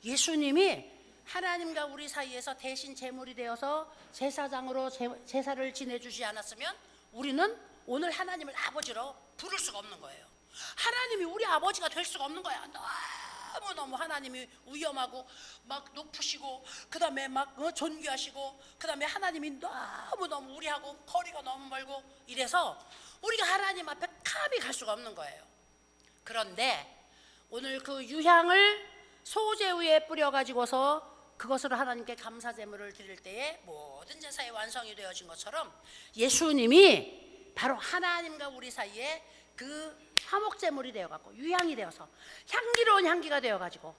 예수님이 하나님과 우리 사이에서 대신 제물이 되어서 제사장으로 제사를 지내주지 않았으면 우리는 오늘 하나님을 아버지로 부를 수가 없는 거예요. 하나님이 우리 아버지가 될 수가 없는 거야. 너무너무 하나님이 위엄하고 막 높으시고 그 다음에 막 존귀하시고 그 다음에 하나님이 너무너무 우리하고 거리가 너무 멀고 이래서 우리가 하나님 앞에 감히 갈 수가 없는 거예요. 그런데 오늘 그 유향을 소재 위에 뿌려가지고서 그것으로 하나님께 감사제물을 드릴 때에 모든 제사의 완성이 되어진 것처럼 예수님이 바로 하나님과 우리 사이에 그 화목제물이 되어갖고 유향이 되어서 향기로운 향기가 되어가지고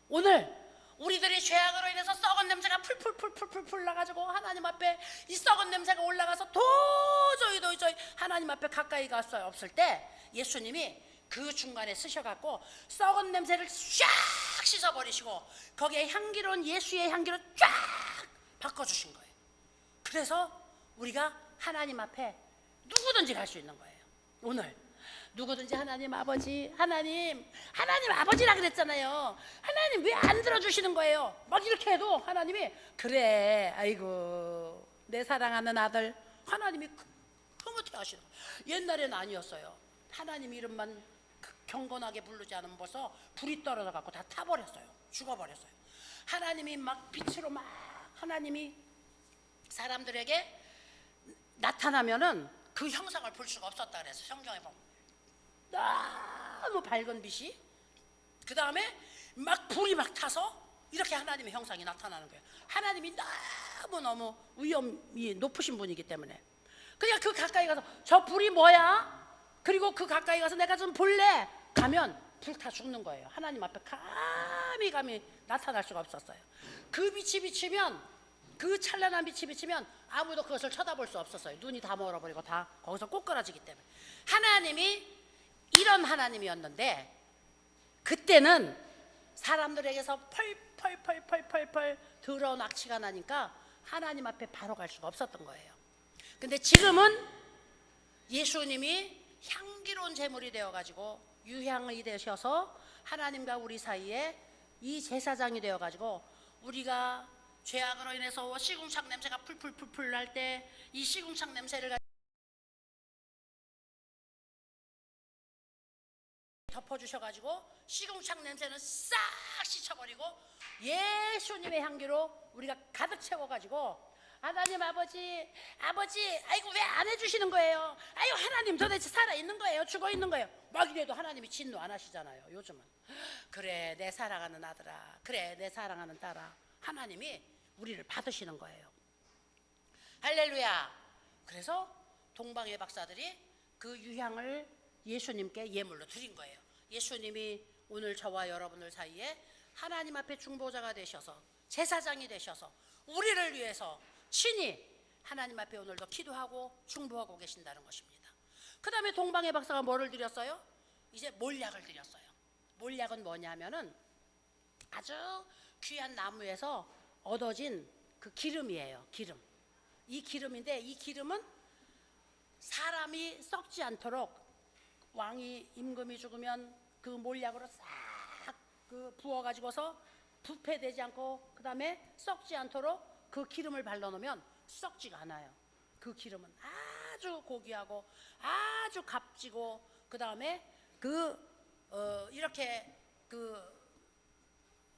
오늘 우리들이 죄악으로 인해서 썩은 냄새가 풀풀 나가지고 하나님 앞에 이 썩은 냄새가 올라가서 도저히 하나님 앞에 가까이 갈 수 없을 때 예수님이 그 중간에 쓰셔갖고 썩은 냄새를 쫙 씻어버리시고 거기에 향기로운 예수의 향기로 쫙 바꿔주신 거예요. 그래서 우리가 하나님 앞에 누구든지 갈 수 있는 거예요. 오늘 누구든지 하나님 아버지, 하나님 아버지라 그랬잖아요. 하나님 왜 안 들어주시는 거예요? 막 이렇게 해도 하나님이 그래, 아이고 내 사랑하는 아들, 하나님이 흐뭇해 하시는 거예요. 옛날에는 아니었어요. 하나님 이름만 경건하게 부르지 않으면 벌써 불이 떨어져 갖고 다 타버렸어요. 죽어버렸어요. 하나님이 막 빛으로 막 하나님이 사람들에게 나타나면은 그 형상을 볼 수가 없었다 그래서 성경에 보면 너무 밝은 빛이 그 다음에 막 불이 막 타서 이렇게 하나님의 형상이 나타나는 거예요. 하나님이 너무너무 위엄이 높으신 분이기 때문에 그냥 그 가까이 가서 저 불이 뭐야? 그리고 그 가까이 가서 내가 좀 볼래? 가면 불타 죽는 거예요. 하나님 앞에 감히 나타날 수가 없었어요. 그 빛이 비치면, 그 찬란한 빛이 비치면 아무도 그것을 쳐다볼 수 없었어요. 눈이 다 멀어버리고 다 거기서 꼬꾸라지기 때문에. 하나님이 이런 하나님이었는데 그때는 사람들에게서 펄펄 더러운 악취가 나니까 하나님 앞에 바로 갈 수가 없었던 거예요. 근데 지금은 예수님이 향기로운 제물이 되어가지고 유향이 되셔서 하나님과 우리 사이에 이 제사장이 되어가지고 우리가 죄악으로 인해서 시궁창 냄새가 풀풀풀풀 날 때 이 시궁창 냄새를 덮어주셔가지고 시궁창 냄새는 싹 씻어버리고 예수님의 향기로 우리가 가득 채워가지고 하나님 아버지 아이고 왜 안 해주시는 거예요? 아유 하나님 도대체 살아있는 거예요? 죽어있는 거예요? 막 이래도 하나님이 진노 안 하시잖아요. 요즘은 그래 내 사랑하는 아들아, 그래 내 사랑하는 딸아, 하나님이 우리를 받으시는 거예요. 할렐루야. 그래서 동방의 박사들이 그 유향을 예수님께 예물로 드린 거예요. 예수님이 오늘 저와 여러분들 사이에 하나님 앞에 중보자가 되셔서 제사장이 되셔서 우리를 위해서 친히 하나님 앞에 오늘도 기도하고 중보하고 계신다는 것입니다. 그 다음에 동방의 박사가 뭐를 드렸어요? 이제 몰약을 드렸어요. 몰약은 뭐냐면은 아주 귀한 나무에서 얻어진 그 기름이에요. 기름. 이 기름인데 이 기름은 사람이 썩지 않도록 왕이 임금이 죽으면 그 몰약으로 싹 그 부어가지고서 부패되지 않고 그 다음에 썩지 않도록 그 기름을 발라놓으면 썩지가 않아요. 그 기름은 아주 고귀하고 아주 값지고 그 다음에 이렇게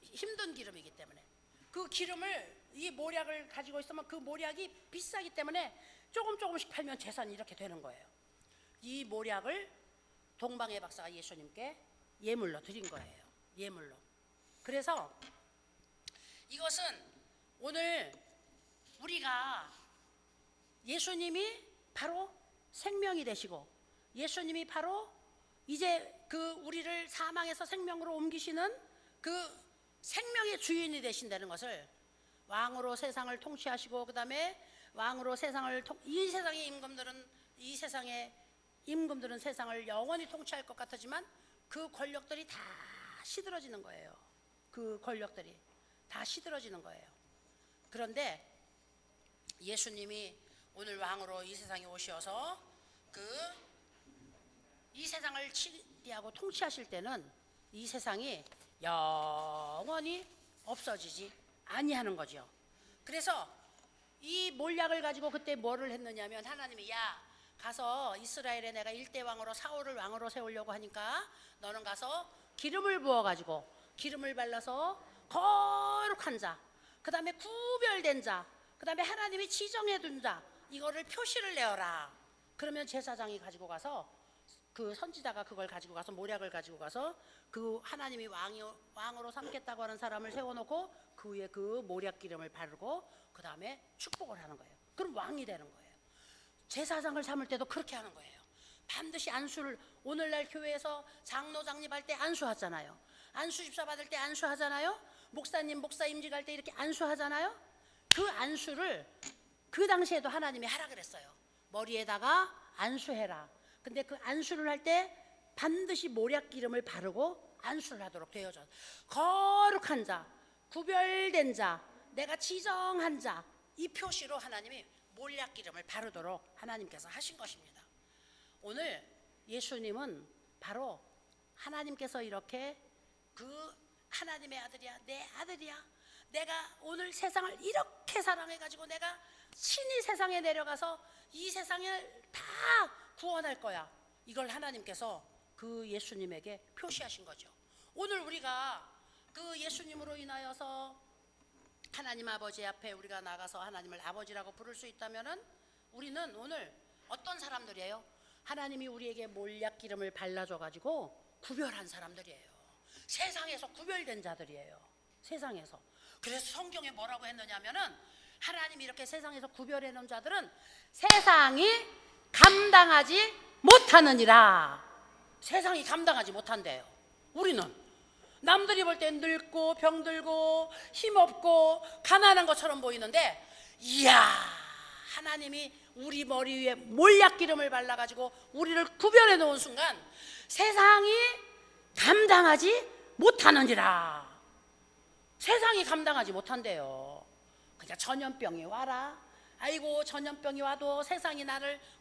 힘든 기름이기 때문에 그 기름을 이 몰약을 가지고 있으면 그 몰약이 비싸기 때문에 조금씩 팔면 재산이 이렇게 되는 거예요. 이 몰약을 동방의 박사가 예수님께 예물로 드린 거예요. 예물로. 그래서 이것은 오늘 우리가 예수님이 바로 생명이 되시고 예수님이 바로 이제 그 우리를 사망에서 생명으로 옮기시는 그 생명의 주인이 되신다는 것을 왕으로 세상을 통치하시고 그 다음에 왕으로 이 세상의 임금들은 세상을 영원히 통치할 것 같지만 그 권력들이 다 시들어지는 거예요. 그 권력들이 다 시들어지는 거예요. 그런데 예수님이 오늘 왕으로 이 세상에 오셔서 이 세상을 치리하고 통치하실 때는 이 세상이 영원히 없어지지 아니하는 거죠. 그래서 이 몰약을 가지고 그때 뭐를 했느냐면 하나님이 가서 이스라엘에 내가 1대 왕으로 사울을 왕으로 세우려고 하니까 너는 가서 기름을 부어가지고 기름을 발라서 거룩한 자, 그 다음에 구별된 자, 그 다음에 하나님이 지정해둔 자 이거를 표시를 내어라. 그러면 제사장이 가지고 가서 그 선지자가 그걸 가지고 가서 몰약을 가지고 가서 그 하나님이 왕으로 삼겠다고 하는 사람을 세워놓고 그 위에 그 몰약 기름을 바르고 그 다음에 축복을 하는 거예요. 그럼 왕이 되는 거예요. 제사장을 삼을 때도 그렇게 하는 거예요. 반드시 안수를 오늘날 교회에서 장로 장립할 때 안수하잖아요. 안수 집사 받을 때 안수하잖아요. 목사님 목사 임직할 때 이렇게 안수하잖아요. 그 안수를 그 당시에도 하나님이 하라 그랬어요. 머리에다가 안수해라. 근데 그 안수를 할 때 반드시 몰약 기름을 바르고 안수를 하도록 되어져. 거룩한 자, 구별된 자, 내가 지정한 자, 이 표시로 하나님이 몰약 기름을 바르도록 하나님께서 하신 것입니다. 오늘 예수님은 바로 하나님께서 이렇게 그 하나님의 아들이야, 내 아들이야. 내가 오늘 세상을 이렇게 사랑해가지고 내가 친히 세상에 내려가서 이 세상을 다 구원할 거야. 이걸 하나님께서 그 예수님에게 표시하신 거죠. 오늘 우리가 그 예수님으로 인하여서 하나님 아버지 앞에 우리가 나가서 하나님을 아버지라고 부를 수 있다면은 우리는 오늘 어떤 사람들이에요? 하나님이 우리에게 몰약 기름을 발라줘가지고 구별한 사람들이에요. 세상에서 구별된 자들이에요. 세상에서. 그래서 성경에 뭐라고 했느냐면은 하나님이 이렇게 세상에서 구별해 놓은 자들은 세상이 감당하지 못하느니라. 세상이 감당하지 못한대요. 우리는 남들이 볼 땐 늙고 병들고 힘없고 가난한 것처럼 보이는데 이야, 하나님이 우리 머리 위에 몰약 기름을 발라가지고 우리를 구별해 놓은 순간 세상이 감당하지 못하느니라. 세상이 감당하지 못한대요. 그냥 전염병이 와라, 아이고 전염병이 와도 세상이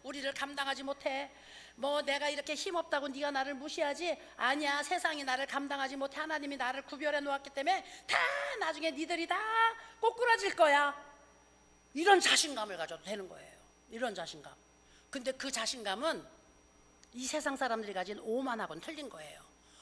우리를 감당하지 못해. 뭐 내가 이렇게 힘없다고 네가 나를 무시하지? 아니야, 세상이 나를 감당하지 못해. 하나님이 나를 구별해 놓았기 때문에 다 나중에 니들이 다 꼬꾸라질 거야. 이런 자신감을 가져도 되는 거예요. 이런 자신감. 근데 그 자신감은 이 세상 사람들이 가진 오만하고는 틀린 거예요.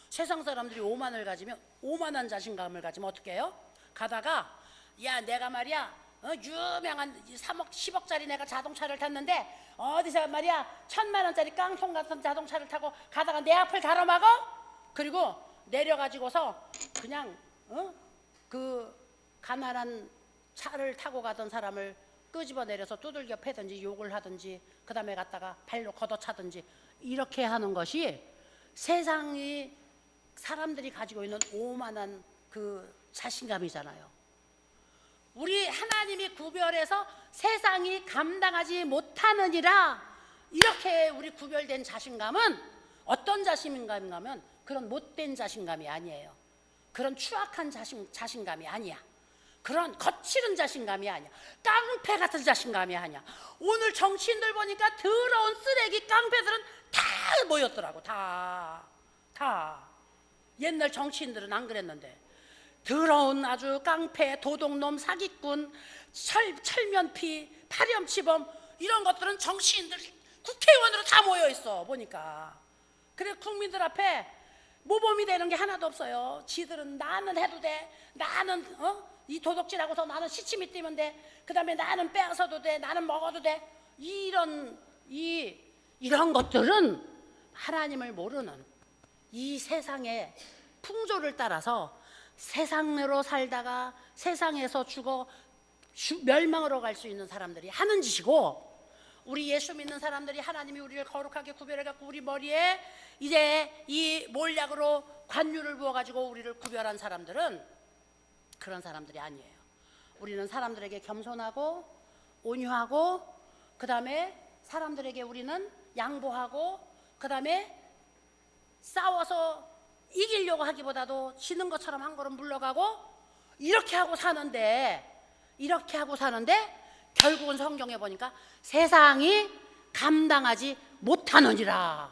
세상 사람들이 오만한 자신감을 가지면 어떻게 해요? 가다가 야, 내가 말이야 유명한 3억 10억짜리 내가 자동차를 탔는데 어디서 말이야 1000만 원짜리 깡통 같은 자동차를 타고 가다가 내 앞을 가로막어? 그리고 내려가지고서 그냥 그 가난한 차를 타고 가던 사람을 끄집어 내려서 두들겨 패든지 욕을 하든지 그 다음에 갔다가 발로 걷어차든지 이렇게 하는 것이 세상이 사람들이 가지고 있는 오만한 그 자신감이잖아요. 우리 하나님이 구별해서 세상이 감당하지 못하느니라, 이렇게 우리 구별된 자신감은 어떤 자신감인가 하면 그런 못된 자신감이 아니에요. 그런 추악한 자신감이 아니야. 그런 거칠은 자신감이 아니야. 깡패 같은 자신감이 아니야. 오늘 정치인들 보니까 더러운 쓰레기 깡패들은 다 모였더라고. 다. 옛날 정치인들은 안 그랬는데 더러운 아주 깡패, 도둑놈, 사기꾼, 철면피, 파렴치범 이런 것들은 정치인들, 국회의원으로 다 모여있어 보니까. 그래 국민들 앞에 모범이 되는 게 하나도 없어요. 지들은 나는 해도 돼, 나는 이 도둑질하고서 나는 시침이 뛰면 돼, 그 다음에 나는 빼앗아도 돼, 나는 먹어도 돼, 이런 것들은 하나님을 모르는 이 세상의 풍조를 따라서 세상으로 살다가 세상에서 죽어 멸망으로 갈 수 있는 사람들이 하는 짓이고, 우리 예수 믿는 사람들이 하나님이 우리를 거룩하게 구별해갖고 우리 머리에 이제 이 몰약으로 관유를 부어가지고 우리를 구별한 사람들은 그런 사람들이 아니에요. 우리는 사람들에게 겸손하고 온유하고, 그 다음에 사람들에게 우리는 양보하고, 그 다음에 싸워서 이기려고 하기보다도 지는 것처럼 한 걸음 물러가고, 이렇게 하고 사는데 결국은 성경에 보니까 세상이 감당하지 못하느니라.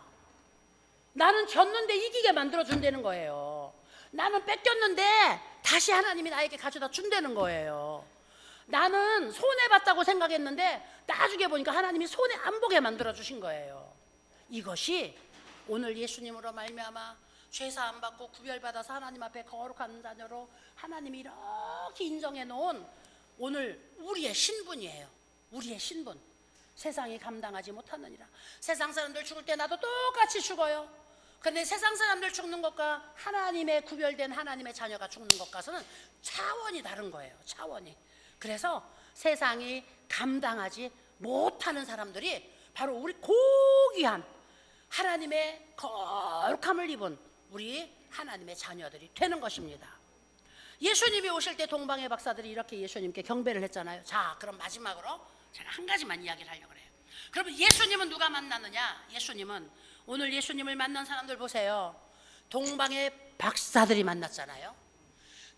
나는 졌는데 이기게 만들어 준다는 거예요. 나는 뺏겼는데 다시 하나님이 나에게 가져다 준다는 거예요. 나는 손해봤다고 생각했는데 나중에 보니까 하나님이 손해 안 보게 만들어 주신 거예요. 이것이 오늘 예수님으로 말미암아 죄사함 받고 구별받아서 하나님 앞에 거룩한 자녀로 하나님이 이렇게 인정해 놓은 오늘 우리의 신분이에요. 우리의 신분. 세상이 감당하지 못하느니라. 세상 사람들 죽을 때 나도 똑같이 죽어요. 그런데 세상 사람들 죽는 것과 하나님의 구별된 하나님의 자녀가 죽는 것과는 차원이 다른 거예요. 차원이. 그래서 세상이 감당하지 못하는 사람들이 바로 우리 고귀한 하나님의 거룩함을 입은 우리 하나님의 자녀들이 되는 것입니다. 예수님이 오실 때 동방의 박사들이 이렇게 예수님께 경배를 했잖아요. 자, 그럼 마지막으로 제가 한 가지만 이야기를 하려고 그래요. 그러면 예수님은 누가 만났느냐? 예수님은 오늘 예수님을 만난 사람들 보세요. 동방의 박사들이 만났잖아요.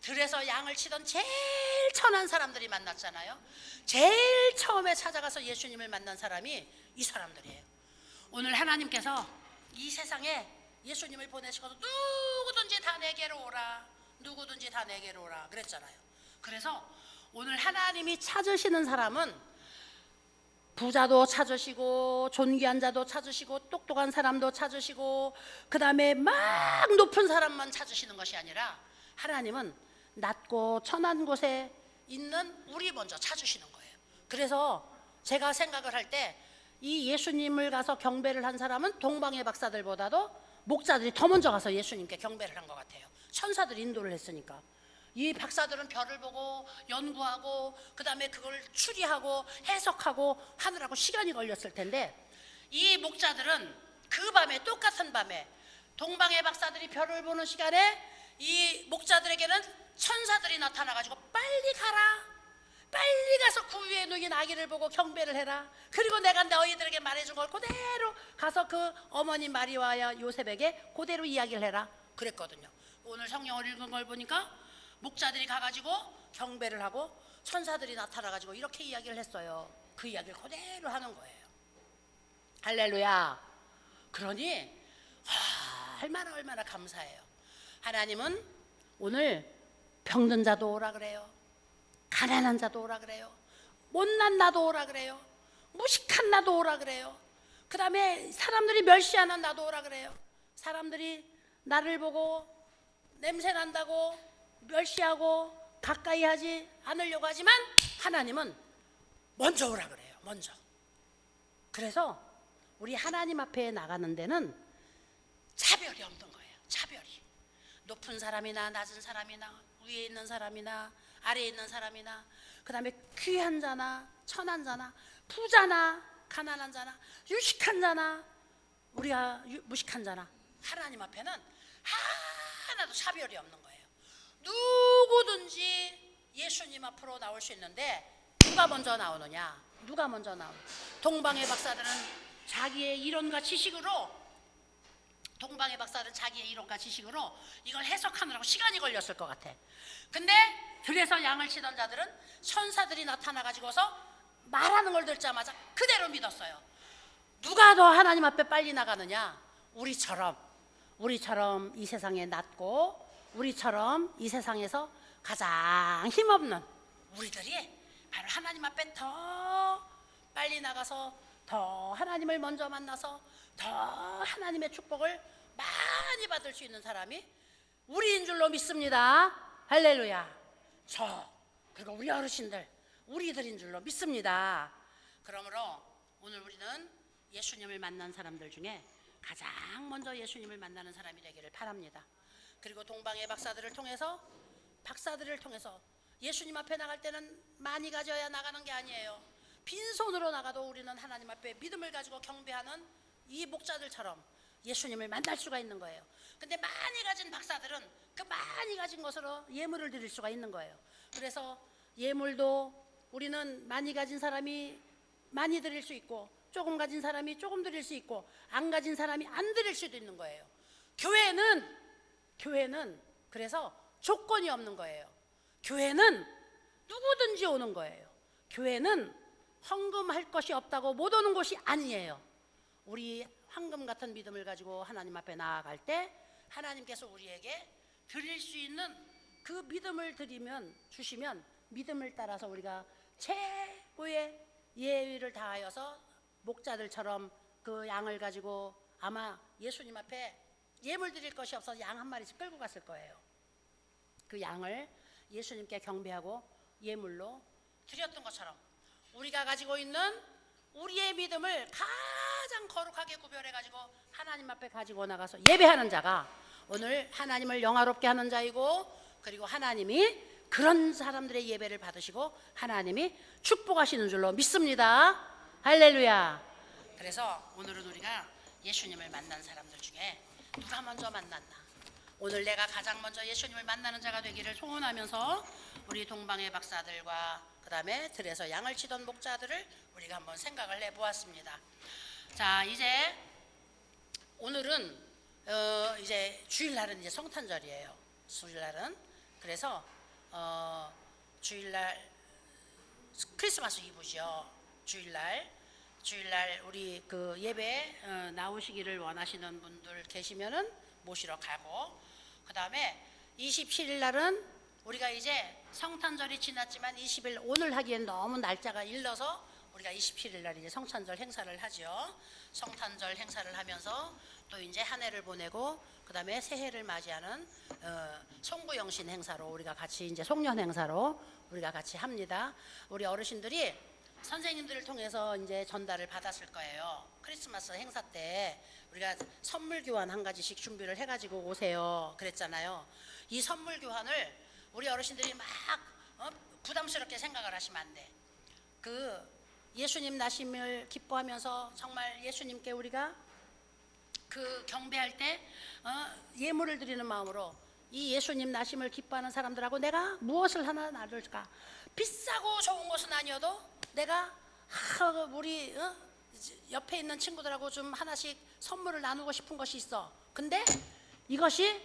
들에서 양을 치던 제일 천한 사람들이 만났잖아요. 제일 처음에 찾아가서 예수님을 만난 사람이 이 사람들이에요. 오늘 하나님께서 이 세상에 예수님을 보내시고서 누구든지 다 내게로 오라, 누구든지 다 내게로 오라 그랬잖아요. 그래서 오늘 하나님이 찾으시는 사람은 부자도 찾으시고 존귀한 자도 찾으시고 똑똑한 사람도 찾으시고, 그 다음에 막 높은 사람만 찾으시는 것이 아니라 하나님은 낮고 천한 곳에 있는 우리 먼저 찾으시는 거예요. 그래서 제가 생각을 할 때 이 예수님을 가서 경배를 한 사람은 동방의 박사들보다도 목자들이 더 먼저 가서 예수님께 경배를 한 것 같아요. 천사들이 인도를 했으니까. 이 박사들은 별을 보고 연구하고 그 다음에 그걸 추리하고 해석하고 하느라고 시간이 걸렸을 텐데, 이 목자들은 그 밤에, 똑같은 밤에 동방의 박사들이 별을 보는 시간에 이 목자들에게는 천사들이 나타나가지고 빨리 가라, 빨리 가서 그 위에 누긴 아기를 보고 경배를 해라. 그리고 내가 너희들에게 말해준 걸 그대로 가서 그 어머니 마리아와 요셉에게 그대로 이야기를 해라 그랬거든요. 오늘 성경을 읽은 걸 보니까 목자들이 가가지고 경배를 하고 천사들이 나타나가지고 이렇게 이야기를 했어요. 그 이야기를 그대로 하는 거예요. 할렐루야. 그러니 얼마나 감사해요. 하나님은 오늘 병든 자도 오라 그래요. 가난한 자도 오라 그래요. 못난 나도 오라 그래요. 무식한 나도 오라 그래요. 그 다음에 사람들이 멸시하는 나도 오라 그래요. 사람들이 나를 보고 냄새 난다고 멸시하고 가까이 하지 않으려고 하지만 하나님은 먼저 오라 그래요. 먼저. 그래서 우리 하나님 앞에 나가는 데는 차별이 없는 거예요. 차별이. 높은 사람이나 낮은 사람이나 위에 있는 사람이나 아래에 있는 사람이나 그 다음에 귀한 자나 천한 자나 부자나 가난한 자나 유식한 자나 우리가 무식한 자나 하나님 앞에는 하나도 차별이 없는 거예요. 누구든지 예수님 앞으로 나올 수 있는데 누가 먼저 나오느냐? 누가 먼저 나오느냐? 동방의 박사들은 자기의 이론과 지식으로 동방의 박사들은 자기의 이론과 지식으로 이걸 해석하느라고 시간이 걸렸을 것 같아. 근데 들에서 양을 치던 자들은 천사들이 나타나가지고서 말하는 걸 듣자마자 그대로 믿었어요. 누가 더 하나님 앞에 빨리 나가느냐? 우리처럼 이 세상에 낮고 우리처럼 이 세상에서 가장 힘없는 우리들이 바로 하나님 앞에 더 빨리 나가서 더 하나님을 먼저 만나서 더 하나님의 축복을 많이 받을 수 있는 사람이 우리인 줄로 믿습니다. 할렐루야. 그리고 우리 어르신들 우리들인 줄로 믿습니다. 그러므로 오늘 우리는 예수님을 만난 사람들 중에 가장 먼저 예수님을 만나는 사람이 되기를 바랍니다. 그리고 동방의 박사들을 통해서 예수님 앞에 나갈 때는 많이 가져야 나가는 게 아니에요. 빈손으로 나가도 우리는 하나님 앞에 믿음을 가지고 경배하는 이 목자들처럼 예수님을 만날 수가 있는 거예요. 근데 많이 가진 박사들은 그 많이 가진 것으로 예물을 드릴 수가 있는 거예요. 그래서 예물도 우리는 많이 가진 사람이 많이 드릴 수 있고 조금 가진 사람이 조금 드릴 수 있고 안 가진 사람이 안 드릴 수도 있는 거예요. 교회는 그래서 조건이 없는 거예요. 교회는 누구든지 오는 거예요. 교회는 헌금할 것이 없다고 못 오는 곳이 아니에요. 우리 황금 같은 믿음을 가지고 하나님 앞에 나아갈 때 하나님께서 우리에게 드릴 수 있는 그 믿음을 주시면 믿음을 따라서 우리가 최고의 예의를 다하여서 목자들처럼 그 양을 가지고 아마 예수님 앞에 예물 드릴 것이 없어서 양 한 마리씩 끌고 갔을 거예요. 그 양을 예수님께 경배하고 예물로 드렸던 것처럼 우리가 가지고 있는 우리의 믿음을 가장 거룩하게 구별해 가지고 하나님 앞에 가지고 나가서 예배하는 자가 오늘 하나님을 영화롭게 하는 자이고 그리고 하나님이 그런 사람들의 예배를 받으시고 하나님이 축복하시는 줄로 믿습니다. 할렐루야. 그래서 오늘은 우리가 예수님을 만난 사람들 중에 누가 먼저 만났나? 오늘 내가 가장 먼저 예수님을 만나는 자가 되기를 소원하면서 우리 동방의 박사들과 그 다음에 들에서 양을 치던 목자들을 우리가 한번 생각을 해보았습니다. 자, 이제 오늘은 이제 주일날은 이제 성탄절이에요. 주일날은 그래서 주일날 크리스마스 이브죠. 주일날 우리 그 예배 나오시기를 원하시는 분들 계시면은 모시러 가고 그 다음에 27일 날은 우리가 이제 성탄절이 지났지만 20일 오늘 하기엔 너무 날짜가 일러서 우리가 27일 날 이제 성탄절 행사를 하죠. 성탄절 행사를 하면서 또 이제 한 해를 보내고 그 다음에 새해를 맞이하는 송구영신 행사로 우리가 같이 이제 송년 행사로 우리가 같이 합니다. 우리 어르신들이 선생님들을 통해서 이제 전달을 받았을 거예요. 크리스마스 행사 때 우리가 선물 교환 한 가지씩 준비를 해가지고 오세요 그랬잖아요. 이 선물 교환을 우리 어르신들이 막 부담스럽게 생각을 하시면 안 돼. 그 예수님 나심을 기뻐하면서 정말 예수님께 우리가 그 경배할 때 예물을 드리는 마음으로 이 예수님 나심을 기뻐하는 사람들하고 내가 무엇을 하나 나눌까? 비싸고 좋은 것은 아니어도 내가 우리 옆에 있는 친구들하고 좀 하나씩 선물을 나누고 싶은 것이 있어. 근데 이것이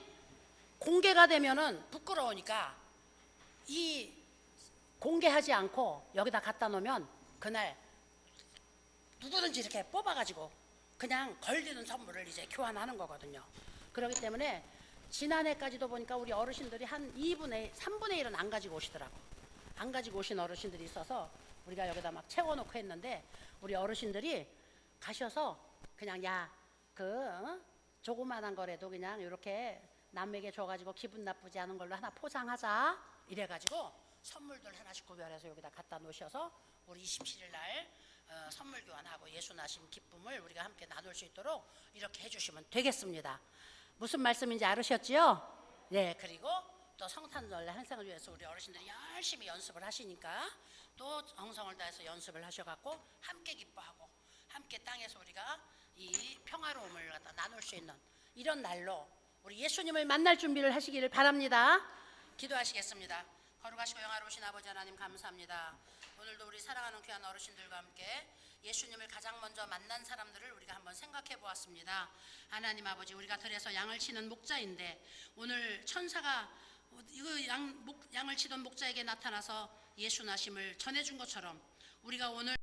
공개가 되면은 부끄러우니까 이 공개하지 않고 여기다 갖다 놓으면 그날 누구든지 이렇게 뽑아가지고 그냥 걸리는 선물을 이제 교환하는 거거든요. 그렇기 때문에 지난해까지도 보니까 우리 어르신들이 한 3분의 1은 안 가지고 오시더라고. 안 가지고 오신 어르신들이 있어서 우리가 여기다 막 채워놓고 했는데, 우리 어르신들이 가셔서 그냥 조그만한 거라도 그냥 이렇게 남에게 줘가지고 기분 나쁘지 않은 걸로 하나 포장하자 이래가지고 선물들 하나씩 구별해서 여기다 갖다 놓으셔서 우리 27일 날 선물 교환하고 예수 나심 기쁨을 우리가 함께 나눌 수 있도록 이렇게 해주시면 되겠습니다. 무슨 말씀인지 알으셨지요? 네. 그리고 또 성탄절 행사를 위해서 우리 어르신들이 열심히 연습을 하시니까 또 정성을 다해서 연습을 하셔갖고 함께 기뻐하고 함께 땅에서 우리가 이 평화로움을 갖다 나눌 수 있는 이런 날로 우리 예수님을 만날 준비를 하시기를 바랍니다. 기도하시겠습니다. 거룩하시고 영화로우신 아버지 하나님, 감사합니다. 오늘도 우리 사랑하는 귀한 어르신들과 함께 예수님을 가장 먼저 만난 사람들을 우리가 한번 생각해 보았습니다. 하나님 아버지, 우리가 들에서 양을 치는 목자인데 오늘 천사가 이거 양을 치던 목자에게 나타나서 예수 나심을 전해준 것처럼 우리가 오늘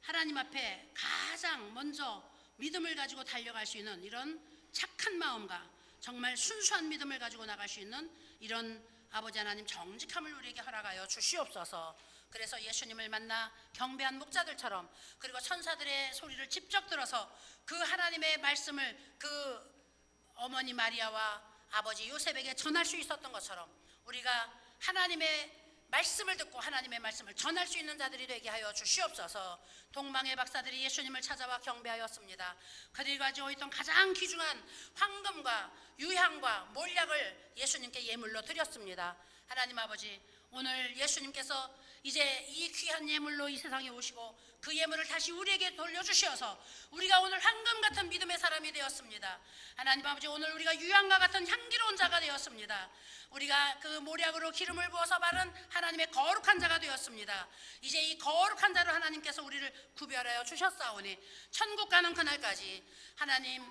하나님 앞에 가장 먼저 믿음을 가지고 달려갈 수 있는 이런 착한 마음과 정말 순수한 믿음을 가지고 나갈 수 있는 이런 아버지 하나님 정직함을 우리에게 허락하여 주시옵소서. 그래서 예수님을 만나 경배한 목자들처럼, 그리고 천사들의 소리를 직접 들어서 그 하나님의 말씀을 그 어머니 마리아와 아버지 요셉에게 전할 수 있었던 것처럼 우리가 하나님의 말씀을 듣고 하나님의 말씀을 전할 수 있는 자들이 되게 하여 주시옵소서. 동방의 박사들이 예수님을 찾아와 경배하였습니다. 그들이 가지고 있던 가장 귀중한 황금과 유향과 몰약을 예수님께 예물로 드렸습니다. 하나님 아버지, 오늘 예수님께서 이제 이 귀한 예물로 이 세상에 오시고 그 예물을 다시 우리에게 돌려주셔서 우리가 오늘 황금 같은 믿음의 사람이 되었습니다. 하나님 아버지, 오늘 우리가 유향과 같은 향기로운 자가 되었습니다. 우리가 그 모략으로 기름을 부어서 바른 하나님의 거룩한 자가 되었습니다. 이제 이 거룩한 자로 하나님께서 우리를 구별하여 주셨사오니 천국 가는 그날까지 하나님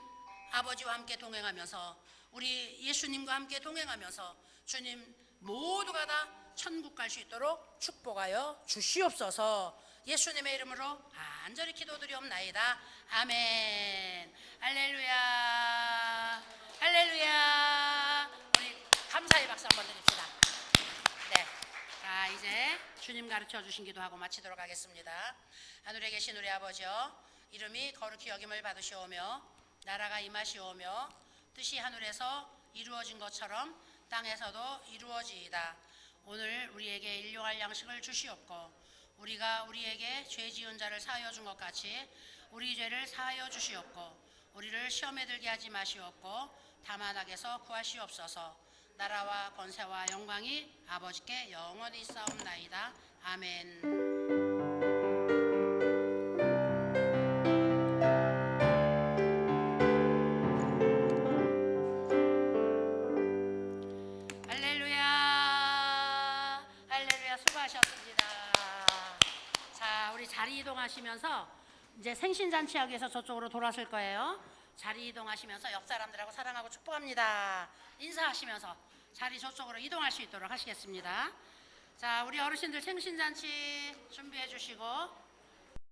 아버지와 함께 동행하면서 우리 예수님과 함께 동행하면서 주님 모두가 다 천국 갈 수 있도록 축복하여 주시옵소서. 예수님의 이름으로 간절히 기도드리옵나이다. 아멘. 할렐루야, 할렐루야. 우리 감사의 박수 한번 드립시다. 네. 자, 이제 주님 가르쳐 주신 기도하고 마치도록 하겠습니다. 하늘에 계신 우리 아버지여, 이름이 거룩히 여김을 받으시오며 나라가 임하시오며 뜻이 하늘에서 이루어진 것처럼 땅에서도 이루어지이다. 오늘 우리에게 일용할 양식을 주시옵고 우리가 우리에게 죄 지은 자를 사하여 준 것 같이 우리 죄를 사하여 주시옵고 우리를 시험에 들게 하지 마시옵고 다만 악에서 구하시옵소서. 나라와 권세와 영광이 아버지께 영원히 있사옵나이다. 아멘. 자리 이동하시면서 이제 생신잔치하기 위해서 저쪽으로 돌아설 거예요. 자리 이동하시면서 옆 사람들하고 사랑하고 축복합니다. 인사하시면서 자리 저쪽으로 이동할 수 있도록 하시겠습니다. 자, 우리 어르신들 생신잔치 준비해 주시고